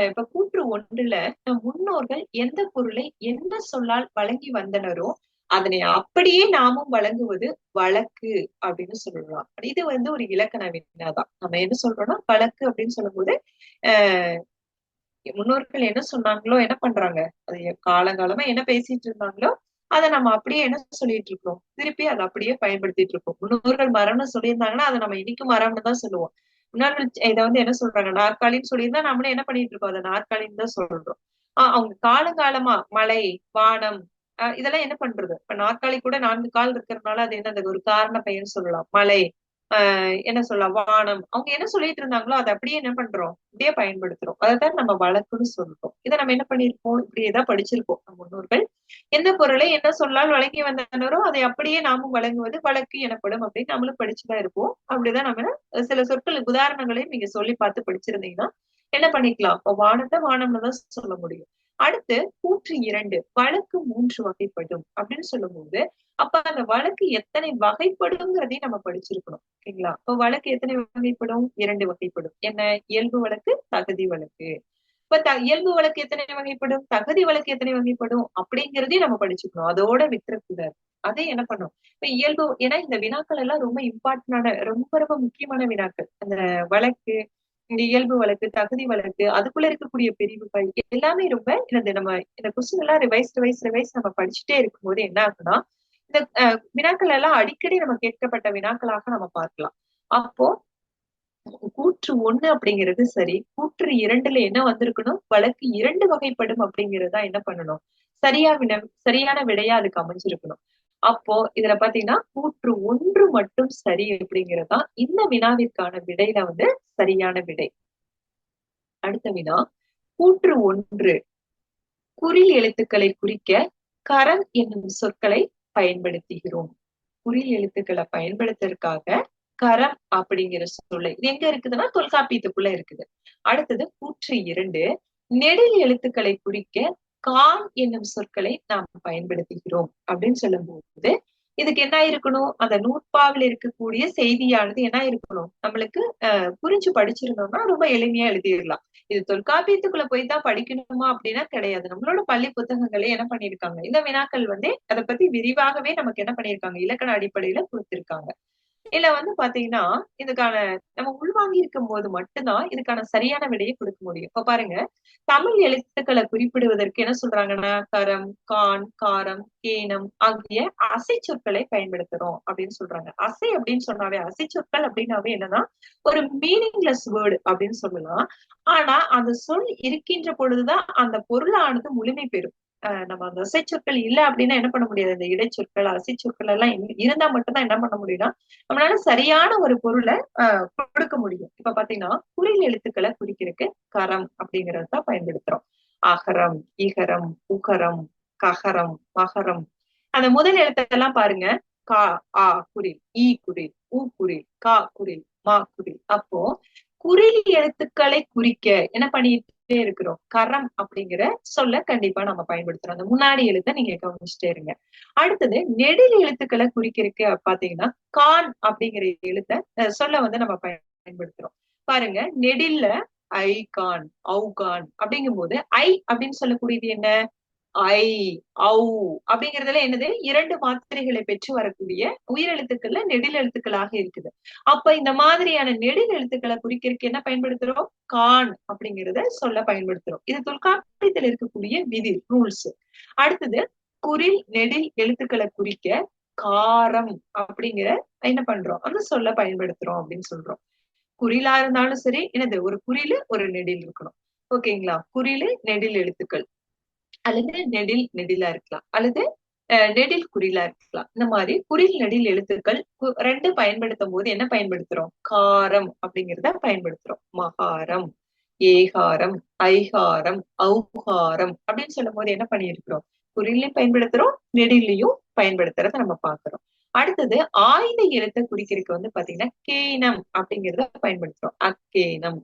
இப்ப கூற்று 1ல நம் முன்னோர்கள் எந்த பொருளை எந்த சொல்லால் வழங்கி வந்தனரோ அதனை அப்படியே நாமும் வழங்குவது வழக்கு அப்படின்னு சொல்லலாம். இது ஒரு இலக்கண வினாதான். நம்ம என்ன சொல்றோம்னா வழக்கு அப்படின்னு சொல்லும்போது அஹ் முன்னோர்கள் என்ன சொன்னாங்களோ என்ன பண்றாங்க? அது காலங்காலமா என்ன பேசிட்டு இருந்தாங்களோ அதை நம்ம அப்படியே என்ன சொல்லிட்டு இருக்கோம்? திருப்பி அதை அப்படியே பயன்படுத்திட்டு இருக்கோம். முன்னோர்கள் மரம்னு சொல்லியிருந்தாங்கன்னா அதை நம்ம இன்னைக்கும் மரம்னு தான் சொல்லுவோம். முன்னோர்கள் இதை என்ன சொல்றாங்க? நாற்காலின்னு சொல்லியிருந்தா நம்மளும் என்ன பண்ணிட்டு இருக்கோம்? அதை நாற்காலின்னு தான் சொல்றோம். அவங்க காலங்காலமா மலை, வானம் இதெல்லாம் என்ன பண்றது? இப்ப நாற்காலி கூட 4 கால் இருக்கிறதுனால அது என்னது? ஒரு காரண பெயர்ன்னு சொல்லலாம். மலை, என்ன சொல்லலாம்? வானம். அவங்க என்ன சொல்லிட்டு இருந்தாங்களோ அதை அப்படியே என்ன பண்றோம்? அப்படியே பயன்படுத்துறோம். அதைத்தான் நம்ம வழக்குன்னு சொல்றோம். இதை நம்ம என்ன பண்ணிருப்போம்? இப்படியேதான் படிச்சிருப்போம். நம்ம முன்னோர்கள் எந்த பொருளை என்ன சொல்லால் வழங்கி வந்தனரோ அதை அப்படியே நாமும் வழங்குவது வழக்கு எனப்படும் அப்படின்னு நம்மளும் படிச்சுதான் இருப்போம். அப்படிதான் நம்ம சில சொற்கள் உதாரணங்களையும் நீங்க சொல்லி பார்த்து படிச்சிருந்தீங்கன்னா என்ன பண்ணிக்கலாம்? இப்ப வானத்தை வானம்னு தான் சொல்ல முடியும். அடுத்து கூற்று 2 வழக்கு 3 வகைப்படும் அப்படின்னு சொல்லும்போது அப்ப அந்த வழக்கு எத்தனை வகைப்படுங்கிறதையும் நம்ம படிச்சிருக்கணும். ஓகேங்களா? அப்ப வழக்கு எத்தனை வகைப்படும்? 2 வகைப்படும். என்ன? இயல்பு வழக்கு, தகுதி வழக்கு. இப்ப இயல்பு வழக்கு எத்தனை வகைப்படும்? தகுதி வழக்கு எத்தனை வகைப்படும்? அப்படிங்கிறதையும் நம்ம படிச்சுக்கணும். அதோட விட்டுறக்கூடாது. அதை என்ன பண்ணும்? இப்ப இயல்பு ஏன்னா இந்த வினாக்கள் எல்லாம் ரொம்ப இம்பார்ட்டன்டான ரொம்ப ரொம்ப முக்கியமான வினாக்கள். அந்த வழக்கு, இந்த இயல்பு வழக்கு, தகுதி வழக்கு, அதுக்குள்ள இருக்கக்கூடிய பிரிவுகள் எல்லாமே ரொம்ப நம்ம இந்த கொஸ்டின் எல்லாம் ரிவைஸ் நம்ம படிச்சுட்டே இருக்கும்போது என்ன ஆகுனா இந்த வினாக்கள் எல்லாம் அடிக்கடி நம்ம கேட்கப்பட்ட வினாக்களாக நம்ம பார்க்கலாம். அப்போ கூற்று 1 அப்படிங்கிறது சரி. கூற்று 2ல என்ன வந்திருக்கணும்? வழக்கு 2 வகைப்படும் அப்படிங்கிறதா என்ன பண்ணணும்? சரியான விடையா அதுக்கு அமைஞ்சிருக்கணும். அப்போ இதுல பாத்தீங்கன்னா கூற்று 1 மட்டும் சரி அப்படிங்கிறதா இந்த வினாவிற்கான விடையில சரியான விடை. அடுத்த வினா கூற்று 1 குறில் எழுத்துக்களை குறிக்க கரம் என்னும் சொற்களை பயன்படுத்துகிறோம். குறில் எழுத்துக்களை பயன்படுத்துறதுக்காக கரம் அப்படிங்கிற சொல்லை இது எங்க இருக்குதுன்னா தொல்காப்பியத்துக்குள்ள இருக்குது. அடுத்தது கூற்று 2 நெடில் எழுத்துக்களை குறிக்க கான் என்னும் சொற்களை நாம் பயன்படுத்துகிறோம் அப்படின்னு சொல்லும் போது இதுக்கு என்ன இருக்கணும்? அந்த நூற்பாவில் இருக்கக்கூடிய செய்தியானது என்ன இருக்கணும்? நம்மளுக்கு புரிஞ்சு படிச்சிருந்தோம்னா ரொம்ப எளிமையா எழுதிடலாம். இது தொல்காப்பியத்துக்குள்ள போய் தான் படிக்கணுமா அப்படின்னா கிடையாது. நம்மளோட பள்ளி புத்தகங்களே என்ன பண்ணிருக்காங்க? இந்த வினாக்கள் அதை பத்தி விரிவாகவே நமக்கு என்ன பண்ணிருக்காங்க? இலக்கண அடிப்படையில கொடுத்திருக்காங்க. இல்ல பாத்தீங்கன்னா இதுக்கான நம்ம உள்வாங்கி இருக்கும் போது மட்டும்தான் இதுக்கான சரியான விடையை கொடுக்க முடியும். இப்ப பாருங்க தமிழ் எழுத்துக்களை குறிப்பிடுவதற்கு என்ன சொல்றாங்கன்னா கரம், கான், காரம், கேனம் ஆகிய அசை சொற்களை பயன்படுத்துறோம் அப்படின்னு சொல்றாங்க. அசை அப்படின்னு சொன்னாவே அசை சொற்கள் அப்படின்னாவே என்னன்னா ஒரு மீனிங்லெஸ் வேர்டு அப்படின்னு சொல்லலாம். ஆனா அந்த சொல் இருக்கின்ற பொழுதுதான் அந்த பொருளானது முழுமை பெறும். நம்ம அந்த அசை சொற்கள் இல்ல அப்படின்னா என்ன பண்ண முடியாது? இந்த இடைச்சொற்கள், அசை சொற்கள் எல்லாம் இருந்தா மட்டும்தான் என்ன பண்ண முடியும்னா நம்மளால சரியான ஒரு பொருளை கொடுக்க முடியும். இப்ப பாத்தீங்கன்னா குறில் எழுத்துக்களை குறிக்கிறதுக்கு கரம் அப்படிங்கறத பயன்படுத்துறோம். அகரம், இகரம், உகரம், ககரம், மகரம். அந்த முதல் எழுத்தெல்லாம் பாருங்க. கா, ஆ குறில், ஈ குறில், ஊ குறில், கா குறில், மா குறில். அப்போ குறில் எழுத்துக்களை குறிக்க என்ன பண்ணிட்டே இருக்கிறோம்? கரம் அப்படிங்கிற சொல்ல கண்டிப்பா நம்ம பயன்படுத்துறோம். அந்த முன்னாடி எழுத்தை நீங்க கவனிச்சுட்டே இருங்க. அடுத்தது நெடில் எழுத்துக்களை குறிக்கிறதுக்கு பாத்தீங்கன்னா கான் அப்படிங்கிற எழுத்தை சொல்ல வந்து நம்ம பயன்படுத்துறோம். பாருங்க, நெடில்ல ஐ கான், ஔ கான் அப்படிங்கும் போது ஐ அப்படின்னு சொல்லக்கூடியது என்ன? ஐ, ஔ அப்படிங்கறதுல என்னது? 2 மாத்திரைகளை பெற்று வரக்கூடிய உயிரெழுத்துக்கள்ல நெடில் எழுத்துக்களாக இருக்குது. அப்ப இந்த மாதிரியான நெடில் எழுத்துக்களை குறிக்கிறதுக்கு என்ன பயன்படுத்துறோம்? கான் அப்படிங்கறத சொல்ல பயன்படுத்துறோம். இது தொல்காப்பியத்தில் இருக்கக்கூடிய விதி, ரூல்ஸ். அடுத்தது குறில் நெடில் எழுத்துக்களை குறிக்க காரம் அப்படிங்கிற என்ன பண்றோம்? அந்த சொல்ல பயன்படுத்துறோம் அப்படின்னு சொல்றோம். குறிலா இருந்தாலும் சரி, என்னது? ஒரு குறிலு ஒரு நெடில் இருக்கணும். ஓகேங்களா? குறிலு நெடில் எழுத்துக்கள் அல்லது நெடில் நெடிலா இருக்கலாம், அல்லது நெடில் குறிலா இருக்கலாம். இந்த மாதிரி குறில் நெடில் எழுத்துக்கள் 2 பயன்படுத்தும் போது என்ன பயன்படுத்துறோம்? காரம் அப்படிங்கிறத பயன்படுத்துறோம். மகாரம், ஏகாரம், ஐகாரம், ஔகாரம் அப்படின்னு சொல்லும் போது என்ன பண்ணியிருக்கிறோம்? குறிலையும் பயன்படுத்துறோம், நெடிலையும் பயன்படுத்துறத நம்ம பாக்குறோம். அடுத்தது ஆயுத எழுத்தை குறிக்கிறதுக்கு வந்து பாத்தீங்கன்னா கேனம் அப்படிங்கிறத பயன்படுத்துறோம். அக்கேனம்.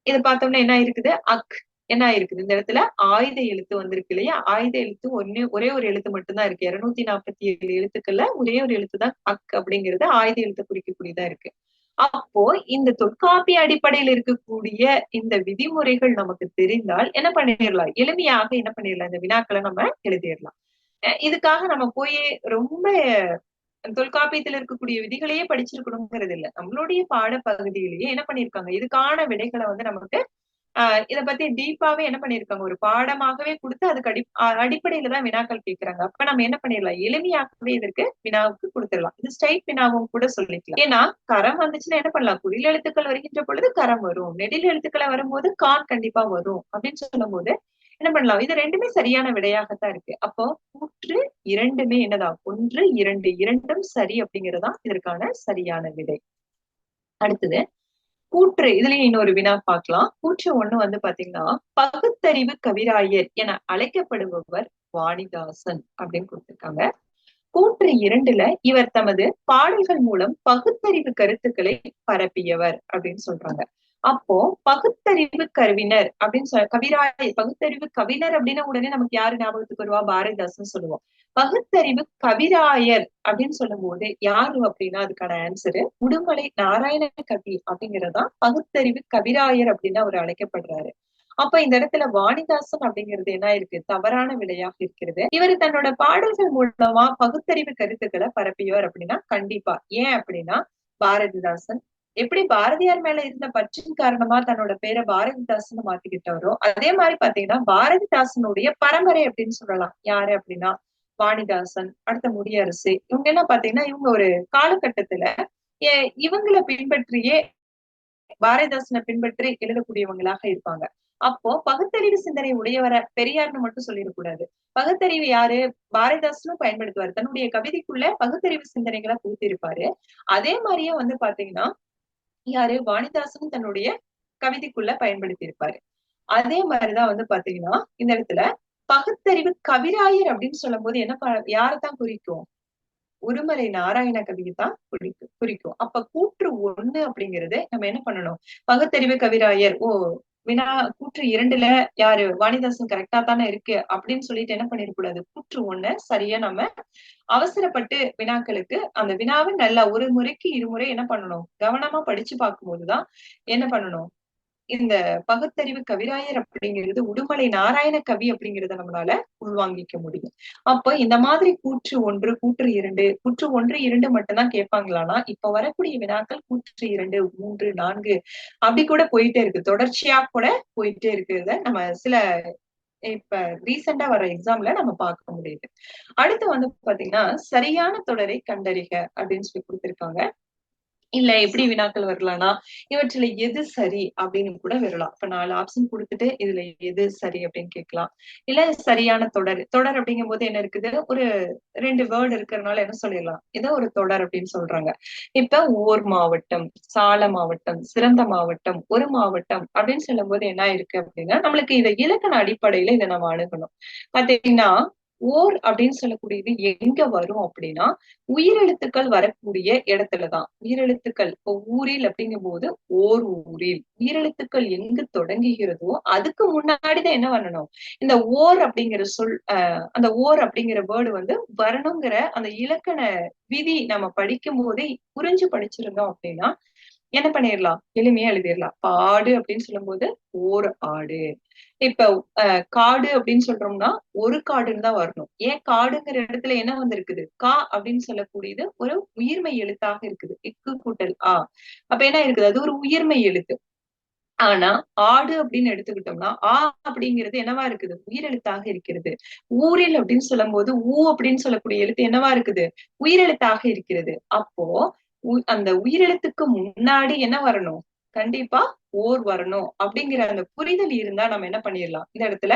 இத பார்த்தோம்னா என்ன இருக்குது? அக் என்ன இருக்குது? இந்த இடத்துல ஆயுத எழுத்து வந்திருக்கு இல்லையா? ஆயுத எழுத்து ஒரே ஒரு எழுத்து மட்டும் தான் இருக்கு. 247 எழுத்துக்கள்ல ஒரே ஒரு எழுத்து தான் அக் அப்படிங்கிறது ஆயுத எழுத்து குறிக்கக்கூடியதா இருக்கு. அப்போ இந்த தொல்காப்பிய அடிப்படையில் இருக்கக்கூடிய இந்த விதிமுறைகள் நமக்கு தெரிந்தால் என்ன பண்ணிடலாம்? எளிமையாக என்ன பண்ணிடலாம்? இந்த வினாக்களை நம்ம எழுதிடலாம். இதுக்காக நம்ம போய் ரொம்ப தொல்காப்பியத்துல இருக்கக்கூடிய விதிகளையே படிச்சிருக்கணுங்கிறது இல்ல. நம்மளுடைய பாட பகுதியிலேயே என்ன பண்ணிருக்காங்க? இதுக்கான விடைகளை வந்து நமக்கு இத பத்தி டீப்பாவே என்ன பண்ணிருக்காங்க? ஒரு பாடமாகவே குடுத்து அதுக்கு அடிப்படையில தான் வினாக்கள் கேட்கிறாங்க. அப்ப நம்ம என்ன பண்ணிடலாம்? எளிமையாகவே இதற்கு வினாவுக்கு குடுத்துடலாம். இது ஸ்ட்ரைட் வினாவும் கூட சொல்லிக்கலாம். ஏன்னா கரம் வந்துச்சுன்னா என்ன பண்ணலாம்? குறில் எழுத்துக்கள் வருகின்ற பொழுது கரம் வரும். நெடில் எழுத்துக்களை வரும்போது கான் கண்டிப்பா வரும் அப்படின்னு சொல்லும் போது என்ன பண்ணலாம்? இது 2மே சரியான விடையாகத்தான் இருக்கு. அப்போ கூற்று 2மே என்னதான்? 1, 2 2ம் சரி அப்படிங்கறதுதான் இதற்கான சரியான விடை. அடுத்தது கூற்று. இதுலயும் இன்னொரு வினா பார்க்கலாம். கூற்று 1 வந்து பாத்தீங்கன்னா, பகுத்தறிவு கவிராயர் என அழைக்கப்படுபவர் வாணிதாசன் அப்படின்னு கொடுத்திருக்காங்க. கூற்று 2ல இவர் தமது பாடல்கள் மூலம் பகுத்தறிவு கருத்துக்களை பரப்பியவர் அப்படின்னு சொல்றாங்க. அப்போ பகுத்தறிவு கவிஞர் அப்படின்னு கவிராயர், பகுத்தறிவு கவிஞர் அப்படின்னா உடனே நமக்கு யாரு ஞாபகத்துக்கு வருவா? பாரதிதாசன் சொல்லுவோம். பகுத்தறிவு கவிராயர் அப்படின்னு சொல்லும் போது யாரு அப்படின்னா அதுக்கான ஆன்சரு உடுமலை நாராயண கவி அப்படிங்கறதா பகுத்தறிவு கவிராயர் அப்படின்னு அவர் அழைக்கப்படுறாரு. அப்ப இந்த இடத்துல வாணிதாசன் அப்படிங்கிறது என்ன இருக்கு? தவறான விடையாக இருக்கிறது. இவர் தன்னோட பாடல்கள் மூலமா பகுத்தறிவு கருத்துக்களை பரப்பியவர் அப்படின்னா கண்டிப்பா. ஏன் அப்படின்னா பாரதிதாசன் எப்படி பாரதியார் மேல இருந்த பற்றின் காரணமா தன்னோட பேரை பாரதிதாசன் மாத்திக்கிட்டவரோ அதே மாதிரி பாத்தீங்கன்னா பாரதிதாசனுடைய பரம்பரை அப்படின்னு சொல்லலாம். யாரு அப்படின்னா வாணிதாசன், அடுத்த முடியரசு, இவங்க எல்லாம் பாத்தீங்கன்னா இவங்க ஒரு காலகட்டத்துல இவங்களை பின்பற்றியே பாரதிதாசனை பின்பற்றி எழுதக்கூடியவங்களாக இருப்பாங்க. அப்போ பகுத்தறிவு சிந்தனை உடையவர பெரியார்னு மட்டும் சொல்லிடக்கூடாது. பகுத்தறிவு யாரு? பாரதிதாசனும் பயன்படுத்துவாரு. தன்னுடைய கவிதைக்குள்ள பகுத்தறிவு சிந்தனைகளை புகுத்திருப்பாரு. அதே மாதிரியே வந்து பாத்தீங்கன்னா யாரு? வாணிதாசனும் தன்னுடைய கவிதைக்குள்ள பயன்படுத்தி இருப்பாரு. அதே மாதிரிதான் வந்து பாத்தீங்கன்னா இந்த இடத்துல பகுத்தறிவு கவிராயர் அப்படின்னு சொல்லும் போது என்ன யாரைத்தான் குறிக்கும்? உடுமலை நாராயண கவியை தான் குறிக்கும். அப்ப கூற்று 1 அப்படிங்கிறது நம்ம என்ன பண்ணணும்? பகுத்தறிவு கவிராயர். வினா கூற்று 2ல யாரு? வாணிதாசன் கரெக்டா தானே இருக்கு அப்படின்னு சொல்லிட்டு என்ன பண்ணிடக்கூடாது? கூற்று 1 சரியா நம்ம அவசரப்பட்டு வினாக்களுக்கு அந்த வினாவை நல்லா ஒரு முறைக்கு இருமுறை என்ன பண்ணணும்? கவனமா படிச்சு பார்க்கும்போதுதான் என்ன பண்ணணும்? இந்த பகுத்தறிவு கவிராயர் அப்படிங்கிறது உடுமலை நாராயண கவி அப்படிங்கறத நம்மளால உள்வாங்கிக்க முடியும். அப்ப இந்த மாதிரி கூற்று 1, கூற்று 2, கூற்று 1, 2 மட்டும்தான் கேட்பாங்களான்னா இப்ப வரக்கூடிய வினாக்கள் கூற்று 2, 3, 4 அப்படி கூட போயிட்டே இருக்கு. தொடர்ச்சியா கூட போயிட்டே இருக்கிறத நம்ம சில இப்ப ரீசெண்டா வர எக்ஸாம்ல நம்ம பார்க்க முடியுது. அடுத்து வந்து பாத்தீங்கன்னா சரியான தொடரை கண்டறிக அப்படின்னு சொல்லி கொடுத்திருக்காங்க. இல்ல எப்படி வினாக்கள் வரலாம்னா இவற்றில எது சரி அப்படின்னு கூட வரலாம். இப்ப 4 ஆப்ஷன் கொடுத்துட்டு இதுல எது சரி அப்படின்னு கேட்கலாம். இல்ல சரியான தொடர். தொடர் அப்படிங்கும் போது என்ன இருக்குது? ஒரு 2 வேர்டு இருக்கிறதுனால என்ன சொல்லிடலாம்? ஏதோ ஒரு தொடர் அப்படின்னு சொல்றாங்க. இப்ப ஓர் மாவட்டம், சால மாவட்டம், சிறந்த மாவட்டம், ஒரு மாவட்டம் அப்படின்னு சொல்லும் போது என்ன இருக்கு அப்படின்னா நம்மளுக்கு இத இலக்கண அடிப்படையில இதை நம்ம அணுகணும். பாத்தீங்கன்னா ஓர் அப்படின்னு சொல்லக்கூடியது எங்க வரும் அப்படின்னா உயிரெழுத்துக்கள் வரக்கூடிய இடத்துலதான். உயிரெழுத்துக்கள் இப்போ ஊரில் அப்படிங்கும் போது ஓர் ஊரில் உயிரெழுத்துக்கள் எங்கு தொடங்குகிறதோ அதுக்கு முன்னாடிதான் என்ன பண்ணணும், இந்த ஓர் அப்படிங்கிற சொல் அந்த ஓர் அப்படிங்கிற வேர்டு வந்து வரணுங்கிற அந்த இலக்கண விதி நம்ம படிக்கும் போதே புரிஞ்சு படிச்சிருந்தோம் அப்படின்னா என்ன பண்ணிடலாம், எளிமையா எழுதிடலாம். பாடு அப்படின்னு சொல்லும் போது ஓர் ஆடு. இப்ப காடு அப்படின்னு சொல்றோம்னா ஒரு காடுன்னு தான் வரணும். ஏன் காடுங்கிற இடத்துல என்ன வந்திருக்குது, கா அப்படின்னு சொல்லக்கூடியது ஒரு உயிர்மெய் எழுத்தாக இருக்குது. இக்கு கூட்டல் ஆ, அப்ப என்ன இருக்குது, அது ஒரு உயிர்மெய் எழுத்து. ஆனா ஆடு அப்படின்னு எடுத்துக்கிட்டோம்னா ஆ அப்படிங்கிறது என்னவா இருக்குது, உயிரெழுத்தாக இருக்கிறது. ஊரில் அப்படின்னு சொல்லும் போது ஊ அப்படின்னு சொல்லக்கூடிய எழுத்து என்னவா இருக்குது, உயிரெழுத்தாக இருக்கிறது. அப்போ அந்த உயிரெழுத்துக்கு முன்னாடி என்ன வரணும், கண்டிப்பா ஓர் வரணும் அப்படிங்கிற அந்த புரிதல் இருந்தா நம்ம என்ன பண்ணிடலாம், இந்த இடத்துல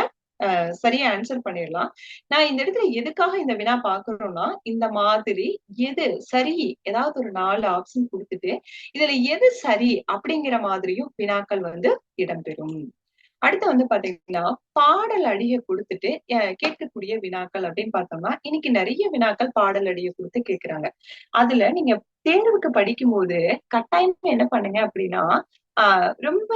சரியா ஆன்சர் பண்ணிடலாம். நான் இந்த இடத்துல எதுக்காக இந்த வினா பாக்குறோம்னா, இந்த மாதிரி எது சரி, ஏதாவது ஒரு 4 ஆப்ஷன் கொடுத்துட்டு இதுல எது சரி அப்படிங்கிற மாதிரியும் வினாக்கள் வந்து இடம்பெறும். அடுத்து வந்து பாத்தீங்கன்னா பாடல் அடியை கொடுத்துட்டு கேட்கக்கூடிய வினாக்கள் அப்படின்னு பார்த்தோம்னா இன்னைக்கு நிறைய வினாக்கள் பாடல் அடியை கொடுத்து கேட்கிறாங்க. அதுல நீங்க தேர்வுக்கு படிக்கும் போது கட்டாயமா என்ன பண்ணுங்க அப்படின்னா ரொம்ப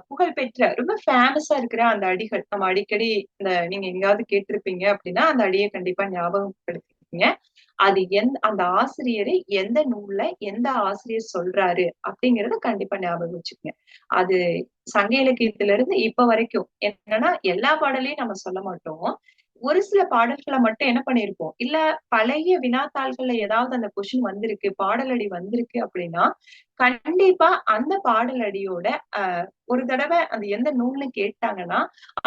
புகழ்பெற்ற ரொம்ப ஃபேமஸா இருக்கிற அந்த அடிகள் நம்ம அடிக்கடி இந்த நீங்க எங்காவது கேட்டிருப்பீங்க அப்படின்னா அந்த அடியை கண்டிப்பா ஞாபகப்படுத்திக்கீங்க. அது அந்த ஆசிரியரை எந்த நூல்ல எந்த ஆசிரியர் சொல்றாரு அப்படிங்கறத கண்டிப்பா ஞாபகம் வச்சுக்கோங்க. அது சங்க இலக்கியத்துல இருந்து இப்ப வரைக்கும் என்னன்னா எல்லா பாடலையும் நம்ம சொல்ல மாட்டோம். ஒரு சில பாடல்களை மட்டும் என்ன பண்ணிருப்போம், இல்ல பழைய வினாத்தாள்கள்ல ஏதாவது அந்த கொஸ்டின் வந்திருக்கு, பாடலடி வந்திருக்கு அப்படின்னா கண்டிப்பா அந்த பாடலடியோட ஒரு தடவை அந்த எந்த நூல்னு கேட்டாங்கன்னா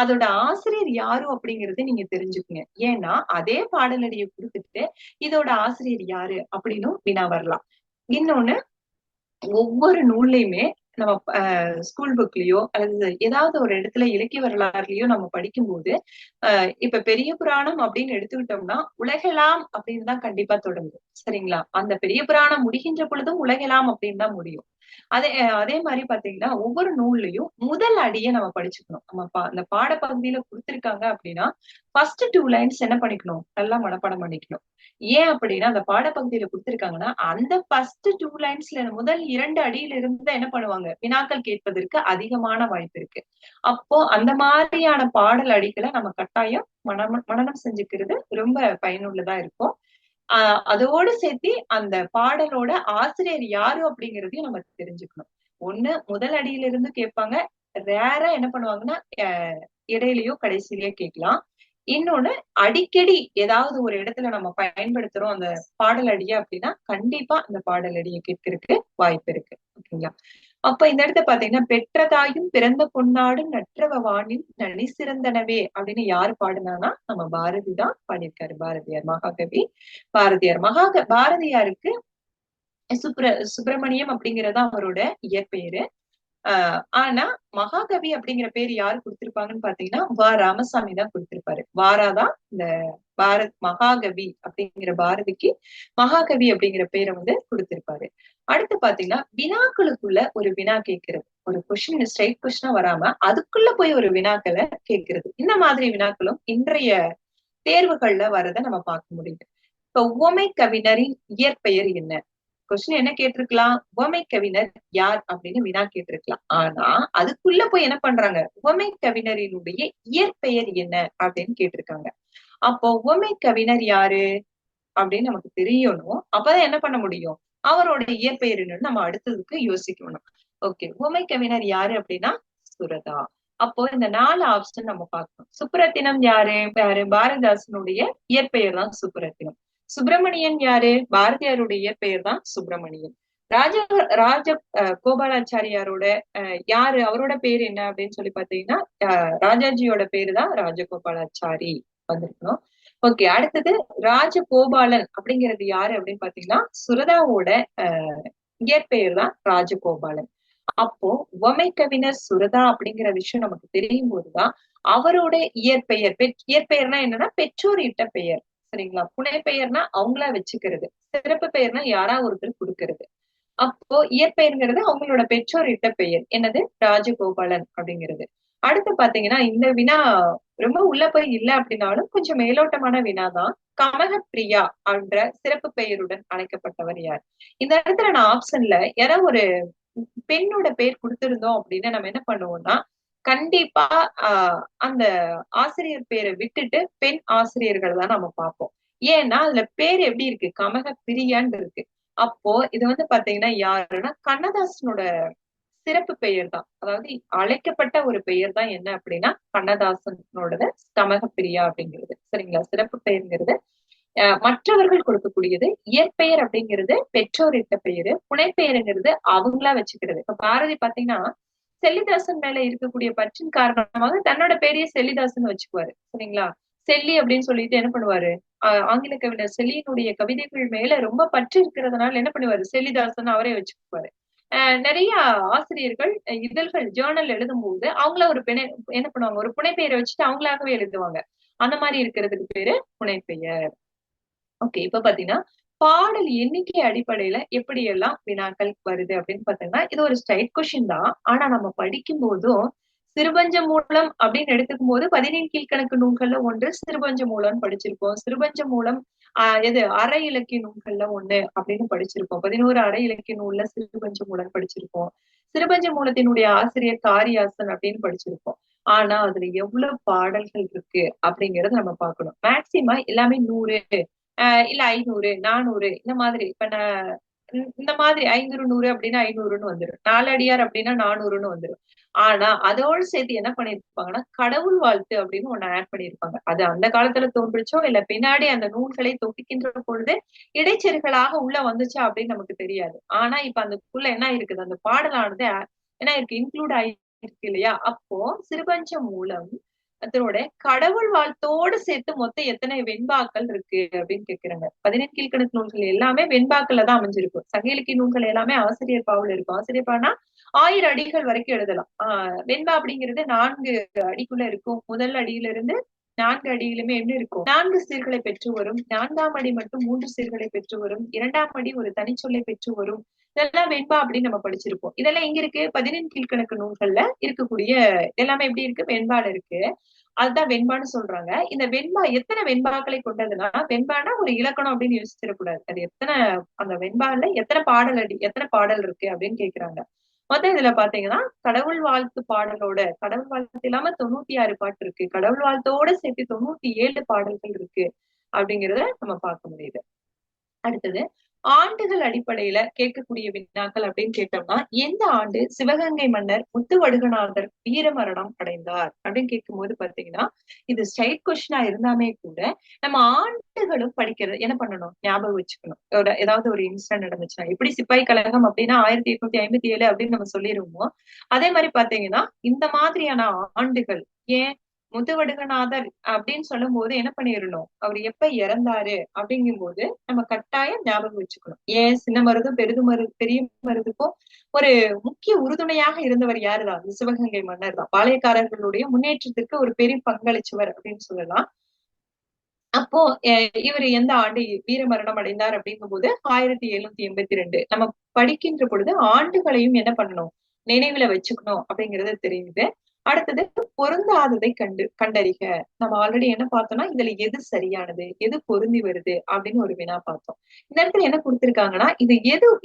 அதோட ஆசிரியர் யாரு அப்படிங்கறத நீங்க தெரிஞ்சுக்குங்க. ஏன்னா அதே பாடலடியை கொடுத்துட்டு இதோட ஆசிரியர் யாரு அப்படின்னு வினா வரலாம். இன்னொன்னு, ஒவ்வொரு நூல்லையுமே நம்ம ஸ்கூல் புக்லயோ அல்லது ஏதாவது ஒரு இடத்துல இலக்கிய வரலாறுலயோ நம்ம படிக்கும்போது இப்ப பெரிய புராணம் அப்படின்னு எடுத்துக்கிட்டோம்னா உலகெல்லாம் அப்படின்னு தான் கண்டிப்பா தொடங்கும். சரிங்களா, அந்த பெரிய புராணம் முடிகின்ற பொழுதும் உலகெல்லாம் அப்படின்னு தான் முடியும். அதே அதே மாதிரி பாத்தீங்கன்னா ஒவ்வொரு நூல்லயும் முதல் அடியை நம்ம படிச்சுக்கணும். நம்ம அந்த பாடப்பகுதியில கொடுத்திருக்காங்க அப்படின்னா ஃபர்ஸ்ட் 2 லைன்ஸ் என்ன பண்ணிக்கணும், நல்லா மனப்பாடம் பண்ணிக்கணும். ஏன் அப்படின்னா அந்த பாடப்பகுதியில கொடுத்திருக்காங்கன்னா அந்த ஃபர்ஸ்ட் 2 லைன்ஸ்ல முதல் 2 அடியில இருந்து என்ன பண்ணுவாங்க, வினாக்கள் கேட்பதற்கு அதிகமான வாய்ப்பு இருக்கு. அப்போ அந்த மாதிரியான பாடல் அடிகளை நம்ம கட்டாயம் மனனம் செஞ்சுக்கிறது ரொம்ப பயனுள்ளதா இருக்கும். அதோடு சேர்த்து அந்த பாடலோட ஆசிரியர் யாரு அப்படிங்கிறதையும் நம்ம தெரிஞ்சுக்கணும். ஒண்ணு முதல் அடியில இருந்து கேட்பாங்க, ரேரா என்ன பண்ணுவாங்கன்னா இடையிலயோ கடைசியிலயோ கேட்கலாம். இன்னொன்னு, அடிக்கடி ஏதாவது ஒரு இடத்துல நம்ம பயன்படுத்துறோம் அந்த பாடல் அடிய அப்படின்னா கண்டிப்பா அந்த பாடல் அடியை கேட்கறதுக்கு வாய்ப்பு இருக்கு. ஓகேங்களா, அப்ப இந்த இடத்த பாத்தீங்கன்னா பெற்றதாயும் பிறந்த பொன்னாடும் நற்றவ வானின் நனி சிறந்தனவே அப்படின்னு யாரு பாடுனானா நம்ம பாரதி தான் பாடியிருக்காரு. பாரதியார், மகாகவி பாரதியார். பாரதியாருக்கு சுப்பிரமணியம் அப்படிங்கறது அவரோட இயற்பெயரு. ஆனா மகாகவி அப்படிங்கிற பேர் யாரு கொடுத்திருப்பாங்கன்னு பாத்தீங்கன்னா ராமசாமி தான் கொடுத்திருப்பாரு. வாராதான் இந்த மகாகவி அப்படிங்கிற பாரதிக்கு மகாகவி அப்படிங்கிற பேரை வந்து கொடுத்திருப்பாரு. அடுத்து பாத்தீங்கன்னா வினாக்களுக்குள்ள ஒரு வினா கேட்கிறது. ஒரு கொஸ்டின் ஸ்ட்ரைட் கொஸ்டினா வராம அதுக்குள்ள போய் ஒரு வினாக்களை கேட்கிறது. இந்த மாதிரி வினாக்களும் இன்றைய தேர்வுகள்ல வரதை நம்ம பார்க்க முடியுது. இப்ப உவமை கவிஞரின் இயற்பெயர் என்ன, கொஸ்டின் என்ன கேட்டிருக்கலாம், உவமை கவிஞர் யார் அப்படின்னு வினா கேட்டிருக்கலாம். ஆனா அதுக்குள்ள போய் என்ன பண்றாங்க, உவமை கவிஞரினுடைய இயற்பெயர் என்ன அப்படின்னு கேட்டிருக்காங்க. அப்போ உவமை கவிஞர் யாரு அப்படின்னு நமக்கு தெரியணும். அப்பதான் என்ன பண்ண முடியும், அவரோட இயற்பெயர் என்னன்னு நம்ம அடுத்ததுக்கு யோசிக்கணும். ஓகே, உவமை கவிஞர் யாரு அப்படின்னா சுரதா. அப்போ இந்த 4 ஆப்ஷன் நம்ம பார்க்கணும். சுப்புரத்தினம் யாரு, பாரதிதாசனுடைய இயற்பெயர் தான் சுப்புரத்தினம். சுப்பிரமணியன் யாரு, பாரதியாருடைய இயற்பெயர் தான் சுப்பிரமணியன். ராஜ ராஜ கோபாலாச்சாரியாரோட யாரு, அவரோட பேர் என்ன அப்படின்னு சொல்லி பாத்தீங்கன்னா ராஜாஜியோட பேரு தான் ராஜகோபாலாச்சாரி வந்திருக்கணும். ஓகே, அடுத்தது ராஜகோபாலன் அப்படிங்கிறது யாரு அப்படின்னு பாத்தீங்கன்னா சுரதாவோட இயற்பெயர் தான் ராஜகோபாலன். அப்போ உவமை கவிஞர் சுரதா அப்படிங்கிற விஷயம் நமக்கு தெரியும் போதுதான் அவரோட இயற்பெயர், இயற்பெயர்னா என்னன்னா பெற்றோர் இட்ட பெயர். சரிங்களா, புனை பெயர்னா அவங்களா வச்சுக்கிறது, சிறப்பு பெயர்னா யாரா ஒருத்தர் கொடுக்கிறது. அப்போ இயற்பெயர்ங்கிறது அவங்களோட பெற்றோர் இட்ட பெயர் என்னது, ராஜகோபாலன் அப்படிங்கிறது. அடுத்து பாத்தீங்கன்னா இந்த வினா ரொம்ப உள்ள போய் இல்ல அப்படின்னாலும் கொஞ்சம் மேலோட்டமான வினாதான். கமகப்பிரியா என்ற சிறப்பு பெயருடன் அழைக்கப்பட்டவர் யார்? இந்த இடத்துல நான் ஆப்ஷன்ல யாரோ ஒரு பெண்ணோட பேர் கொடுத்திருந்தோம் அப்படின்னு நம்ம என்ன பண்ணுவோம்னா கண்டிப்பா அந்த ஆசிரியர் பேரை விட்டுட்டு பெண் ஆசிரியர்கள் தான் நம்ம பார்ப்போம். ஏன்னா அதுல பேர் எப்படி இருக்கு? கமக பிரியான்னு இருக்கு. அப்போ இது வந்து பாத்தீங்கன்னா யாருன்னா கண்ணதாசனோட சிறப்பு பெயர் தான். அதாவது அழைக்கப்பட்ட ஒரு பெயர் தான் என்ன அப்படின்னா கண்ணதாசனோட கமக பிரியா அப்படிங்கிறது. சரிங்களா? சிறப்பு பெயர்ங்கிறது மற்றவர்கள் கொடுக்கக்கூடியது. இயற்பெயர் அப்படிங்கிறது பெற்றோர் இட்ட பெயரு. புனைப்பெயருங்கிறது அவங்களா வச்சுக்கிறது. இப்ப பாரதி பாத்தீங்கன்னா செல்லிதாசன் மேல இருக்கக்கூடிய பற்றின் காரணமாக தன்னோட பேரையே செல்லிதாசன் வச்சுக்குவாரு. சரிங்களா? செல்லி அப்படின்னு சொல்லிட்டு என்ன பண்ணுவாரு? ஆங்கில கவிஞர் செல்லியினுடைய கவிதைகள் மேல ரொம்ப பற்று இருக்கிறதுனால என்ன பண்ணுவாரு? செல்லிதாசன் அவரே வச்சுக்குவாரு. நிறைய ஆசிரியர்கள் இதழ்கள் ஜேர்னல் எழுதும் போது அவங்கள ஒரு என்ன பண்ணுவாங்க? ஒரு புனைப்பெயரை வச்சுட்டு அவங்களாகவே எழுதுவாங்க. அந்த மாதிரி இருக்கிறதுக்கு பேரு புனைப்பெயர். ஓகே. இப்ப பாத்தீங்கன்னா, பாடல் எண்ணிக்கை அடிப்படையில எப்படியெல்லாம் வினாக்கள் வருது அப்படின்னு பாத்தீங்கன்னா, இது ஒரு ஸ்ட்ரைட் கொஸ்டின் தான். ஆனா நம்ம படிக்கும் போதும், சிறுபஞ்ச மூலம் அப்படின்னு எடுத்துக்கும் போது 17 கீழ்க்கணக்கு நூல்கள்ல ஒன்று சிறுபஞ்ச மூலம்னு படிச்சிருப்போம். சிறுபஞ்ச மூலம் எது அரை இலக்கிய நூல்கள்ல ஒண்ணு அப்படின்னு படிச்சிருப்போம். 11 அரை இலக்கிய நூல்ல சிறுபஞ்ச மூலம் படிச்சிருப்போம். சிறுபஞ்ச மூலத்தினுடைய ஆசிரியர் காரியாசன் அப்படின்னு படிச்சிருப்போம். ஆனா அதுல எவ்வளவு பாடல்கள் இருக்கு அப்படிங்கறத நம்ம பார்க்கணும். மேக்சிமம் எல்லாமே 100 இல்ல 500, 400 இந்த மாதிரி. இப்ப நான் இந்த மாதிரி 500, 100 அப்படின்னா 500ன்னு வந்துரும். 4 அடியார் அப்படின்னா 400ன்னு வந்துரும். ஆனா அதோடு சேர்த்து என்ன பண்ணிருப்பாங்கன்னா கடவுள் வாழ்த்து அப்படின்னு ஒண்ணு ஆட் பண்ணிருப்பாங்க. அது அந்த காலத்துல தோன்றுச்சோ இல்ல பின்னாடி அந்த நூல்களை தொகுக்கின்ற பொழுது இடைச்செருகலாக உள்ள வந்துச்சா அப்படின்னு நமக்கு தெரியாது. ஆனா இப்ப அதுக்குள்ள என்ன இருக்குது? அந்த பாடலானது என்ன இருக்கு? இன்க்ளூட் ஆயிருக்கு இல்லையா? அப்போ சிறுபஞ்ச மூலம் அதோட கடவுள் வாழ்த்தோடு சேர்த்து மொத்தம் எத்தனை வெண்பாக்கள் இருக்கு அப்படின்னு கேக்குறாங்க. 17 கீழ்க்கணக்கு நூல்கள் எல்லாமே வெண்பாக்கள்ல தான் அமைஞ்சிருக்கும். சங்க இலக்கிய நூல்கள் எல்லாமே ஆசிரியர் பாவுல இருக்கும். ஆசிரியர் பானா 1000 அடிகள் வரைக்கும் எழுதலாம். வெண்பா அப்படிங்கிறது 4 அடிக்குள்ள இருக்கும். முதல் அடியில இருந்து 4 அடியிலுமே என்ன இருக்கும்? 4 சீர்களை பெற்று வரும். 4ஆம் அடி மட்டும் 3 சீர்களை பெற்று வரும். 2ஆம் அடி ஒரு தனிச்சொல்லை பெற்று வரும். இதெல்லாம் வெண்பா அப்படின்னு நம்ம படிச்சிருப்போம். இதெல்லாம் எங்க இருக்கு? 17 கீழ்க்கணக்கு நூல்கள்ல இருக்கக்கூடிய எல்லாமே எப்படி இருக்கு? வெண்பால இருக்கு. அதுதான் வெண்பான்னு சொல்றாங்க. இந்த வெண்பா எத்தனை வெண்பாக்களை கொண்டதுன்னா, வெண்பான்னா ஒரு இலக்கணம் அப்படின்னு யோசிச்சிடக்கூடாது. அது எத்தனை அந்த வெண்பால எத்தனை பாடல் இருக்கு அப்படின்னு கேக்குறாங்க. மொத்தம் இதுல பாத்தீங்கன்னா, கடவுள் வாழ்த்து பாடலோட கடவுள் வாழ்த்து இல்லாம 96 பாட்டு இருக்கு. கடவுள் வாழ்த்தோட சேர்த்து 97 பாடல்கள் இருக்கு. அப்படிங்கிறத நம்ம பார்க்க முடியுது. அடுத்தது ஆண்டுகள் அடிப்படையில கேட்கக்கூடிய வினாக்கள் அப்படின்னு கேட்டோம்னா எந்த ஆண்டு சிவகங்கை மன்னர் முத்துவடுகநாதர் வீரமரணம் அடைந்தார் அப்படின்னு கேட்கும்போது பாத்தீங்கன்னா இது ஸ்ட்ரைட் கொஸ்டினா இருந்தாமே கூட நம்ம ஆண்டுகளும் படிக்கிறது என்ன பண்ணணும் ஞாபகம் வச்சுக்கணும். ஏதாவது ஒரு இன்சிடென்ட் நடந்துச்சுன்னா எப்படி சிப்பாய் கழகம் அப்படின்னா 1857 அப்படின்னு நம்ம சொல்லிடுவோமோ அதே மாதிரி பாத்தீங்கன்னா இந்த மாதிரியான ஆண்டுகள் ஏன் முதுவடுகநாதர் அப்படின்னு சொல்லும் போது என்ன பண்ணிடணும் அவர் எப்ப இறந்தாரு அப்படிங்கும் போது நம்ம கட்டாயம் ஞாபகம் வச்சுக்கணும். ஏன் சின்ன மருதும் பெரிய மருதுக்கும் ஒரு முக்கிய உறுதுணையாக இருந்தவர் யாருதான் சிவகங்கை மன்னர் தான். பாளையக்காரர்களுடைய முன்னேற்றத்திற்கு ஒரு பெரிய பங்களிச்சவர் அப்படின்னு சொல்லலாம். அப்போ இவர் எந்த ஆண்டு வீர மரணம் அடைந்தார் அப்படிங்கும் போது 1782. நம்ம படிக்கின்ற பொழுது ஆண்டுகளையும் என்ன பண்ணணும் நினைவுல வச்சுக்கணும் அப்படிங்கறது தெரியுது. அடுத்தது பொருந்தாததை கண்டறிக. நம்ம ஆல்ரெடி என்ன பார்த்தோம்னா இதுல எது சரியானது எது பொருந்தி வருது அப்படின்னு ஒரு வினா பார்த்தோம். இந்த இடத்துல என்ன கொடுத்திருக்காங்கன்னா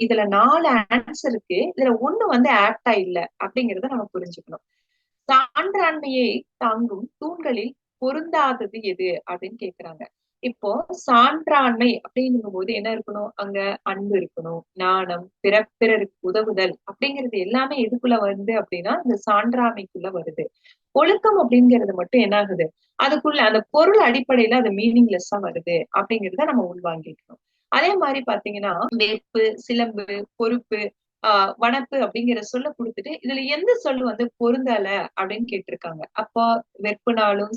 இதுல 4 ஆன்சர் இருக்கு. இதுல ஒண்ணு வந்து ஆப்டா இல்ல அப்படிங்கறத நம்ம புரிஞ்சுக்கணும். சான்றாண்மையை தாங்கும் தூண்களில் பொருந்தாதது எது அப்படின்னு கேக்குறாங்க. இப்போ சான்றாண்மை அப்படிங்கும் போது என்ன இருக்கணும் அங்க அன்பு இருக்கணும், நாணம், பிறருக்கு உதவுதல் அப்படிங்கிறது எல்லாமே எதுக்குள்ள வருது அப்படின்னா இந்த சான்றாண்மைக்குள்ள வருது. ஒழுக்கம் அப்படிங்கிறது மட்டும் என்ன ஆகுது அதுக்குள்ள அந்த பொருள் அடிப்படையில அது மீனிங்லெஸ்ஸா வருது அப்படிங்கிறத நம்ம உள்வாங்கிக்கணும். அதே மாதிரி பாத்தீங்கன்னா வெப்பு, சிலம்பு, பொறுப்பு, வனப்பு அப்படிங்கிற சொல்ல கொடுத்துட்டு இதுல எந்த சொல்லு வந்து பொருந்தல அப்படின்னு கேட்டிருக்காங்க. அப்போ வெப்புனாலும்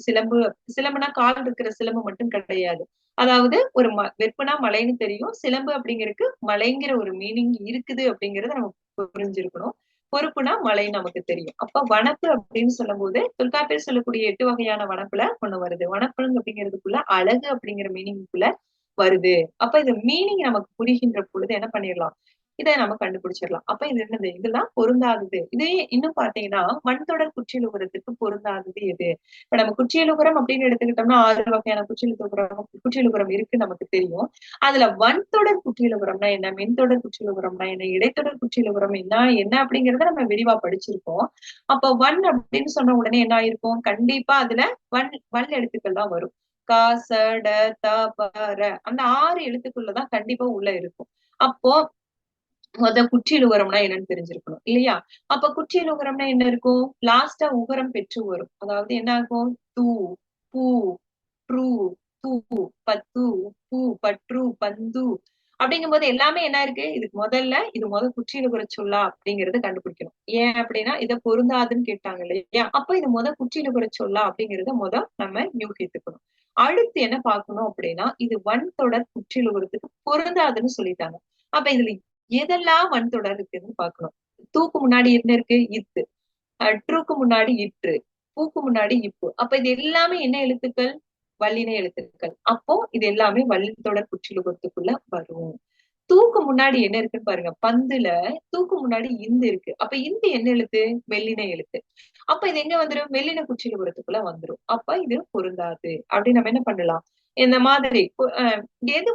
சிலம்புனா கால் இருக்கிற சிலம்பு மட்டும் கிடையாது. அதாவது ஒரு வெப்புனா மலைன்னு தெரியும். சிலம்பு அப்படிங்கிறதுக்கு மலைங்கிற ஒரு மீனிங் இருக்குது அப்படிங்கறத நம்ம புரிஞ்சிருக்கணும். பொறுப்புனா மலை நமக்கு தெரியும். அப்ப வனப்பு அப்படின்னு சொல்லும் போது தொல்காப்பியர் சொல்லக்கூடிய 8 வகையான வனப்புல ஒண்ணு வருது. வனப்பு அப்படிங்கிறதுக்குள்ள அழகு அப்படிங்கிற மீனிங்குள்ள வருது. அப்ப இது மீனிங் நமக்கு புரிகின்ற பொழுது என்ன பண்ணிடலாம் இதை நம்ம கண்டுபிடிச்சிடலாம். அப்ப இது என்னது, இதெல்லாம் பொருந்தாதது. இதே இன்னும் பாத்தீங்கன்னா வன்தொடர் குற்றியலுகரத்துக்கு பொருந்தாதது எது? இப்ப நம்ம குற்றியலுகரம் அப்படின்னு எடுத்துக்கிட்டோம்னா 6 வகையான குற்றியலுகரம் இருக்கு நமக்கு தெரியும். அதுல வன்தொடர் குற்றியலுகரம்னா என்ன, மென்தொடர் குற்றியலுகரம்னா என்ன, இடைத்தொடர் குற்றியலுகரம் என்ன என்ன அப்படிங்கறத நம்ம விரிவா படிச்சிருக்கோம். அப்ப வன் அப்படின்னு சொன்ன உடனே என்ன ஆயிருக்கும், கண்டிப்பா அதுல வன் எழுத்துக்கள் தான் வரும். க, ச, ட, த, ப, ர, அந்த 6 எழுத்துக்குள்ளதான் கண்டிப்பா உள்ள இருக்கும். அப்போ குற்றியல் உகரம்னா என்னன்னு தெரிஞ்சிருக்கணும் இல்லையா? அப்ப குற்றியல் உகரம்னா என்ன இருக்கும், லாஸ்டா உகரம் பெற்று வரும். அதாவது என்ன ஆகும், தூ, பூ, ட்ரூ, தூ, பத்து, பூ, பற்று, பந்து அப்படிங்கும் போது எல்லாமே என்ன இருக்கு, இதுக்கு முதல்ல இது குற்றியல் உகர சொல்லா அப்படிங்கறத கண்டுபிடிக்கணும். ஏன் அப்படின்னா இதை பொருந்தாதுன்னு கேட்டாங்க இல்லையா? அப்ப இது குற்றியல் உகர சொல்லா அப்படிங்கறத நம்ம யூகித்துக்கணும். அடுத்து என்ன பார்க்கணும் அப்படின்னா, இது வன் தொடர் குற்றியல் உகரத்துக்கு பொருந்தாதுன்னு சொல்லிட்டாங்க. அப்ப இதுல எதெல்லாம் வன்தொடர் இருக்குன்னு பார்க்கணும். தூக்கு முன்னாடி என்ன இருக்கு, இத்து. ட்ரூக்கு முன்னாடி இற்று. பூக்கு முன்னாடி இப்பு. அப்ப இது எல்லாமே என்ன எழுத்துக்கள், வல்லின எழுத்துக்கள். அப்போ இது எல்லாமே வல்லித்தொடர் குற்றியலுகரத்துக்குள்ள வரும். தூக்கு முன்னாடி என்ன இருக்குன்னு பாருங்க, பந்துல தூக்கு முன்னாடி இந்து இருக்கு. அப்ப இந்து என்ன எழுத்து, வெள்ளின எழுத்து. அப்ப இது எங்க வந்துடும், வெள்ளின குற்றியலுகரத்துக்குள்ள வந்துடும். அப்ப இது பொருந்தாது. அப்படி நம்ம என்ன பண்ணலாம், இந்த மாதிரி எது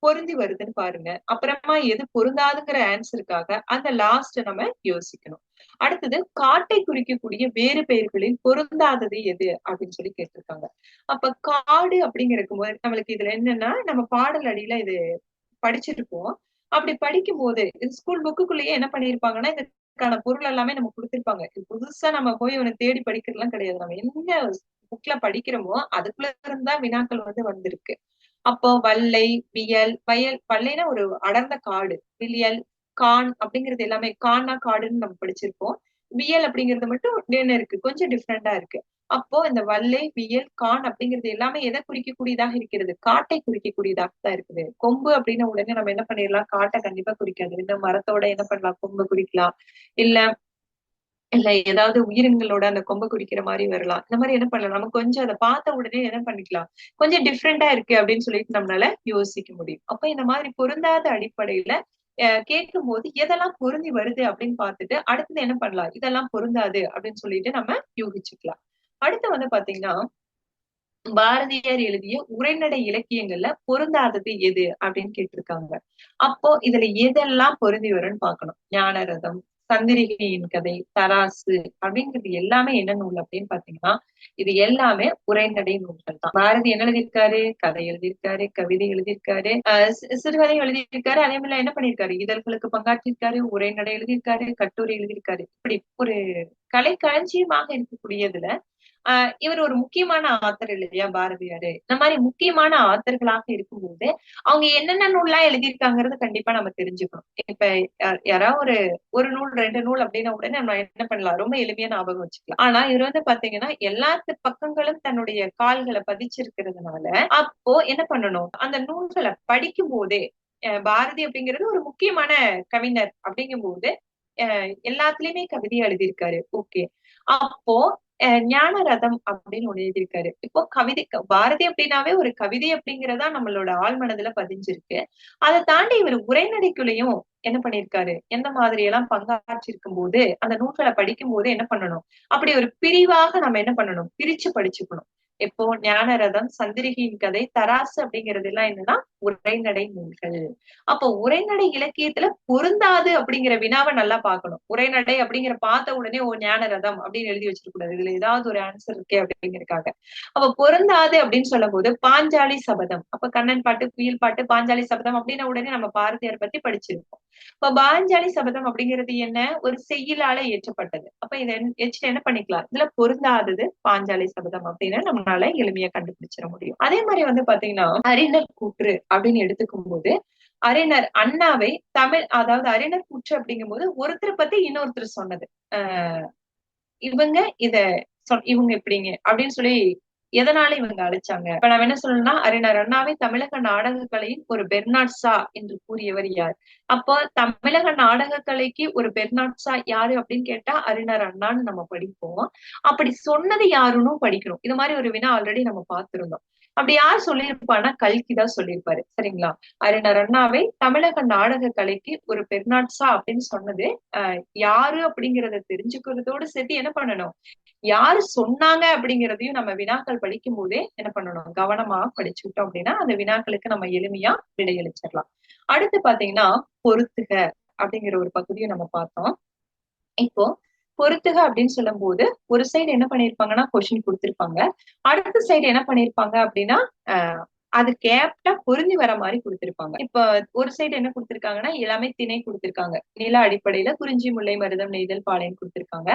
பொருந்தி வருதுன்னு பாருங்க. அப்புறமா எது பொருந்தாதுங்கிற ஆன்சருக்காக அந்த லாஸ்ட் நம்ம யோசிக்கணும். அடுத்தது காட்டை குறிக்கக்கூடிய வேறு பெயர்களில் பொருந்தாதது எது அப்படின்னு சொல்லி கேட்டிருக்காங்க. அப்ப காடு அப்படிங்கிறக்கும் போது நம்மளுக்கு இதுல என்னன்னா, நம்ம பாடல் அடியில இது படிச்சிருப்போம். அப்படி படிக்கும் போது ஸ்கூல் புக்குக்குள்ளேயே என்ன பண்ணிருப்பாங்கன்னா, இதுக்கான பொருள் எல்லாமே நம்ம கொடுத்திருப்பாங்க. இது புதுசா நம்ம போய் ஒண்ணு தேடி படிக்கிறதுலாம் கிடையாது. நம்ம என்ன புக்ல படிக்கிறோமோ அதுக்குள்ள இருந்தா வினாக்கள் வந்திருக்கு. அப்போ வல்லை, வியல், வயல், வல்லைன்னா ஒரு அடர்ந்த காடு, வியல், கான் அப்படிங்கிறது எல்லாமே, கான்னா காடுன்னு நம்ம படிச்சிருப்போம். வியல் அப்படிங்கிறது மட்டும் என்ன இருக்கு, கொஞ்சம் டிஃப்ரெண்டா இருக்கு. அப்போ இந்த வல்லை, வியல், கான் அப்படிங்கிறது எல்லாமே எதை குறிக்கக்கூடியதாக இருக்கிறது, காட்டை குறிக்கக்கூடியதாக தான் இருக்குது. கொம்பு அப்படின்ன உடனே நம்ம என்ன பண்ணிடலாம், காட்டை கண்டிப்பா குறிக்காது. இந்த மரத்தோட என்ன பண்ணலாம், கொம்பு குறிக்கலாம். இல்ல இல்ல ஏதாவது உயிரினங்களோட அந்த கொம்ப குறிக்கிற மாதிரி வரலாம். இந்த மாதிரி என்ன பண்ணலாம், நம்ம கொஞ்சம் அதை பார்த்த உடனே என்ன பண்ணிக்கலாம், கொஞ்சம் டிஃப்ரெண்டா இருக்கு அப்படின்னு சொல்லிட்டு நம்மளால யோசிக்க முடியும். அப்ப இந்த மாதிரி பொருந்தாத அடிப்படையில கேட்கும் போது எதெல்லாம் பொருந்தி வருது அப்படின்னு பார்த்துட்டு அடுத்தது என்ன பண்ணலாம், இதெல்லாம் பொருந்தாது அப்படின்னு சொல்லிட்டு நம்ம யூகிச்சுக்கலாம். அடுத்து பாத்தீங்கன்னா, பாரதியார் எழுதிய உரைநடை இலக்கியங்கள்ல பொருந்தாதது எது அப்படின்னு கேட்டிருக்காங்க. அப்போ இதுல எதெல்லாம் பொருந்தி வரும்னு பார்க்கணும். ஞானரதம், சந்திரிகையின் கதை, தராசு அப்படிங்கிறது எல்லாமே என்ன நூல் அப்படின்னு பாத்தீங்கன்னா, இது எல்லாமே உரைநடை நூல்கள் தான். பாரதி என்ன எழுதியிருக்காரு, கதை எழுதியிருக்காரு, கவிதை எழுதியிருக்காரு, சிறுகதை எழுதியிருக்காரு. அதே மாதிரி என்ன பண்ணியிருக்காரு, இதழ்களுக்கு பங்காற்றிருக்காரு, உரைநடை எழுதியிருக்காரு, கட்டுரை எழுதியிருக்காரு. இப்படி ஒரு கலை களஞ்சியமாக இருக்கக்கூடியதுல இவர் ஒரு முக்கியமான ஆத்தர் இல்லையா பாரதியாரு. இந்த மாதிரி முக்கியமான ஆத்தர்களாக இருக்கும்போது அவங்க என்னென்ன நூல்லாம் எழுதியிருக்காங்கிறது கண்டிப்பா நம்ம தெரிஞ்சுக்கணும். இப்ப யாராவது ஒரு நூல் 2 நூல் அப்படின்னா உடனே நம்ம என்ன பண்ணலாம், ரொம்ப எளிமையா ஞாபகம் வச்சுக்கலாம். ஆனா இவர் பாத்தீங்கன்னா எல்லாத்து பக்கங்களும் தன்னுடைய கால்களை பதிச்சிருக்கிறதுனால அப்போ என்ன பண்ணணும், அந்த நூல்களை படிக்கும் போதே பாரதி அப்படிங்கிறது ஒரு முக்கியமான கவிஞர் அப்படிங்கும் போது எல்லாத்துலயுமே கவிதை எழுதியிருக்காரு. ஓகே, அப்போ ஞான ரதம் அப்படின்னு ஒண்ணு எழுதியிருக்காரு. இப்போ கவிதை, பாரதி அப்படின்னாவே ஒரு கவிதை அப்படிங்கறதா நம்மளோட ஆழ் மனதுல பதிஞ்சிருக்கு. அதை தாண்டி இவர் உரைநடைக்குள்ளேயும் என்ன பண்ணிருக்காரு, எந்த மாதிரி எல்லாம் பங்காற்றி இருக்கும் போது அந்த நூல்களை படிக்கும் போது என்ன பண்ணணும், அப்படி ஒரு பிரிவாக நம்ம என்ன பண்ணணும், பிரிச்சு படிச்சுக்கணும். இப்போ ஞானரதம், சந்திரிகையின் கதை, தராசு அப்படிங்கிறது எல்லாம் என்னன்னா உரைநடை நூல்கள். அப்போ உரைநடை இலக்கியத்துல பொருந்தாது அப்படிங்கிற வினாவை நல்லா பார்க்கணும். உரைநடை அப்படிங்கிற பார்த்த உடனே ஞான ரதம் அப்படின்னு எழுதி வச்சிருக்க கூடாது, இதுல ஏதாவது ஒரு ஆன்சர் இருக்கே அப்படிங்கிறதுக்காக. அப்ப பொருந்தாது அப்படின்னு சொல்லும் போது பாஞ்சாலி சபதம், அப்ப கண்ணன் பாட்டு, குயில் பாட்டு, பாஞ்சாலி சபதம் அப்படின்ன உடனே நம்ம பாரதியார் பத்தி படிச்சிருக்கோம். இப்ப பாஞ்சாலி சபதம் அப்படிங்கிறது என்ன, ஒரு செய்யுளால ஏற்றப்பட்டது. அப்ப இதை வச்சுட்டு என்ன பண்ணிக்கலாம், இதுல பொருந்தாதது பாஞ்சாலி சபதம் அப்படின்னு நம்மளால எளிமையா கண்டுபிடிச்சிட முடியும். அதே மாதிரி பாத்தீங்கன்னா அறிஞர் கூற்று அப்படின்னு எடுத்துக்கும் போது அறிஞர் அண்ணாவை தமிழ், அதாவது அறிஞர் கூற்று அப்படிங்கும் போது ஒருத்தர் பத்தி இன்னொருத்தர் சொன்னது. இவங்க இவங்க இப்படிங்க அப்படின்னு சொல்லி எதனால இவங்க அழைச்சாங்க. இப்ப நம்ம என்ன சொல்லணும்னா, அறிஞர் அண்ணாவை தமிழக நாடக கலையின் ஒரு பெர்னாட் ஷா என்று கூறியவர் யார். அப்போ தமிழக நாடக கலைக்கு ஒரு பெர்னாட் ஷா யாரு அப்படின்னு கேட்டா அறிஞர் அண்ணான்னு நம்ம படிப்போம். அப்படி சொன்னது யாருன்னு படிக்கணும். இது மாதிரி ஒரு வினா ஆல்ரெடி நம்ம பார்த்திருந்தோம். அப்படி யார் சொல்லியிருப்பான்னா கல்கி தான் சொல்லியிருப்பாரு. சரிங்களா? அறிஞர் அண்ணாவை தமிழக நாடக கலைக்கு ஒரு பெர்னாட்ஸா அப்படின்னு சொன்னது யாரு அப்படிங்கறத தெரிஞ்சுக்கிறதோடு சேர்த்து என்ன பண்ணணும், யாரு சொன்னாங்க அப்படிங்கிறதையும் நம்ம வினாக்கள் படிக்கும் போதே என்ன பண்ணணும், கவனமா படிச்சுக்கிட்டோம் அப்படின்னா அந்த வினாக்களுக்கு நம்ம எளிமையா விடையளிச்சிடலாம். அடுத்து பாத்தீங்கன்னா பொறுத்துக அப்படிங்கிற ஒரு பகுதியை நம்ம பார்த்தோம். இப்போ பொறுத்துக அப்படின்னு சொல்லும் போது ஒரு சைடு என்ன பண்ணிருப்பாங்கன்னா கொஸ்டின் கொடுத்திருப்பாங்க, அடுத்த சைடு என்ன பண்ணிருப்பாங்க அப்படின்னா அது கேப்டா பொருந்தி வர மாதிரி கொடுத்திருப்பாங்க. இப்ப ஒரு சைடு என்ன கொடுத்திருக்காங்கன்னா எல்லாமே திணை கொடுத்திருக்காங்க, நில அடிப்படையில குறிஞ்சி முல்லை மருதம் நெய்தல் பாளையம் கொடுத்திருக்காங்க.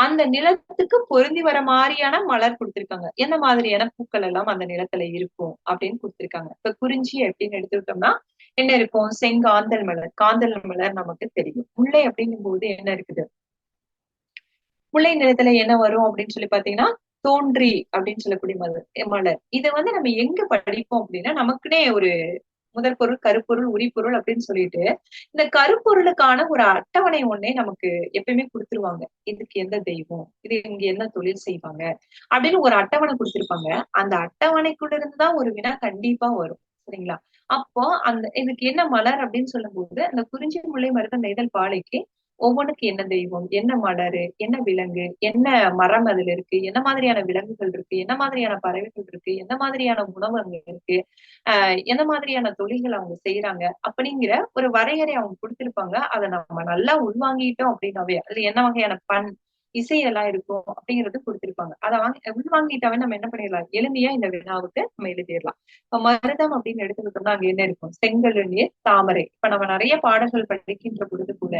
அந்த நிலத்துக்கு பொருந்தி வர மாதிரியான மலர் கொடுத்திருக்காங்க, என்ன மாதிரியான பூக்கள் எல்லாம் அந்த நிலத்துல இருக்கும் அப்படின்னு கொடுத்திருக்காங்க. இப்ப குறிஞ்சி அப்படின்னு எடுத்துக்கிட்டோம்னா என்ன இருக்கும், செங்காந்தல் மலர், காந்தல் மலர் நமக்கு தெரியும். முல்லை அப்படிங்கும் போது என்ன இருக்குது, முல்லை நிலத்துல என்ன வரும் அப்படின்னு சொல்லி பாத்தீங்கன்னா தோன்றி அப்படின்னு சொல்லக்கூடிய மலர். இதை வந்து நம்ம எங்க படிப்போம் அப்படின்னா நமக்குனே ஒரு முதல் பொருள் கருப்பொருள் உரிப்பொருள் அப்படின்னு சொல்லிட்டு இந்த கருப்பொருளுக்கான ஒரு அட்டவணை ஒண்ணே நமக்கு எப்பயுமே கொடுத்துருவாங்க. இதுக்கு எந்த தெய்வம், இது இங்க என்ன தொழில் செய்வாங்க அப்படின்னு ஒரு அட்டவணை கொடுத்திருப்பாங்க. அந்த அட்டவணைக்குள்ள இருந்துதான் ஒரு வினா கண்டிப்பா வரும். சரிங்களா? அப்போ அந்த இதுக்கு என்ன மலர் அப்படின்னு சொல்லும் போது அந்த குறிஞ்சி முல்லை மருதம் நெய்தல் பாலைக்கு ஒவ்வொன்றுக்கு என்ன தெய்வம், என்ன மலரு, என்ன விலங்கு, என்ன மரம் அதுல இருக்கு, என்ன மாதிரியான விலங்குகள் இருக்கு, என்ன மாதிரியான பறவைகள் இருக்கு, என்ன மாதிரியான உணவு அங்க இருக்கு, எந்த மாதிரியான தொழில்கள் அவங்க செய்யறாங்க அப்படிங்கிற ஒரு வரையறை அவங்க கொடுத்திருப்பாங்க. அதை நம்ம நல்லா உள்வாங்கிட்டோம் அப்படின்னாவே அதுல என்ன வகையான இசை எல்லாம் இருக்கும் அப்படிங்கறது கொடுத்திருப்பாங்க. அதை உள்வாங்கிட்டாவே நம்ம என்ன பண்ணிடலாம், எளிமையா இந்த வினாவுக்கு நம்ம எழுதிடலாம். இப்ப மருதம் அப்படின்னு எடுத்துக்கிட்டோம்னா அங்க என்ன இருக்கும், செங்கழு நீர் தாமரை. இப்ப நம்ம நிறைய பாடல்கள் படிக்கின்ற பொழுது கூட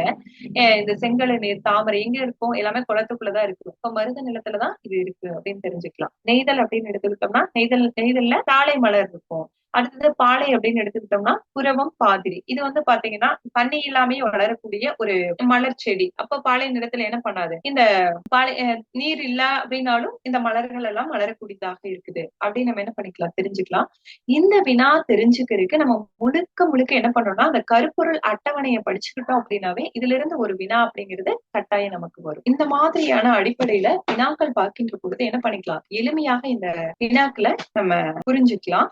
இந்த செங்கழு நீர் தாமரை எங்க இருக்கும், எல்லாமே குளத்துக்குள்ளதான் இருக்கும். இப்ப மருத நிலத்துலதான் இது இருக்கு அப்படின்னு தெரிஞ்சுக்கலாம். நெய்தல் அப்படின்னு எடுத்துக்கிட்டோம்னா நெய்தல்ல தாழை மலர் இருக்கும். அடுத்தது பாலை அப்படின்னு எடுத்துக்கிட்டோம்னா புரவம் பாதிரி. இது வந்து பாத்தீங்கன்னா தண்ணி இல்லாமே வளரக்கூடிய ஒரு மலர் செடி. அப்ப பாலை நிலத்துல என்ன பண்ணாது, இந்த பாலை நீர் இல்ல அப்படின்னாலும் இந்த மலர்கள் எல்லாம் வளரக்கூடியதாக இருக்குது அப்படின்னு நம்ம என்ன பண்ணிக்கலாம், தெரிஞ்சுக்கலாம். இந்த வினா தெரிஞ்சுக்கிறதுக்கு நம்ம முழுக்க முழுக்க என்ன பண்ணோம்னா அந்த கருப்பொருள் அட்டவணையை படிச்சுக்கிட்டோம் அப்படின்னாவே இதுல இருந்து ஒரு வினா அப்படிங்கிறது கட்டாயம் நமக்கு வரும். இந்த மாதிரியான அடிப்படையில வினாக்கள் பார்க்கின்ற பொழுது என்ன பண்ணிக்கலாம், எளிமையாக இந்த வினாக்களை நம்ம புரிஞ்சுக்கலாம்.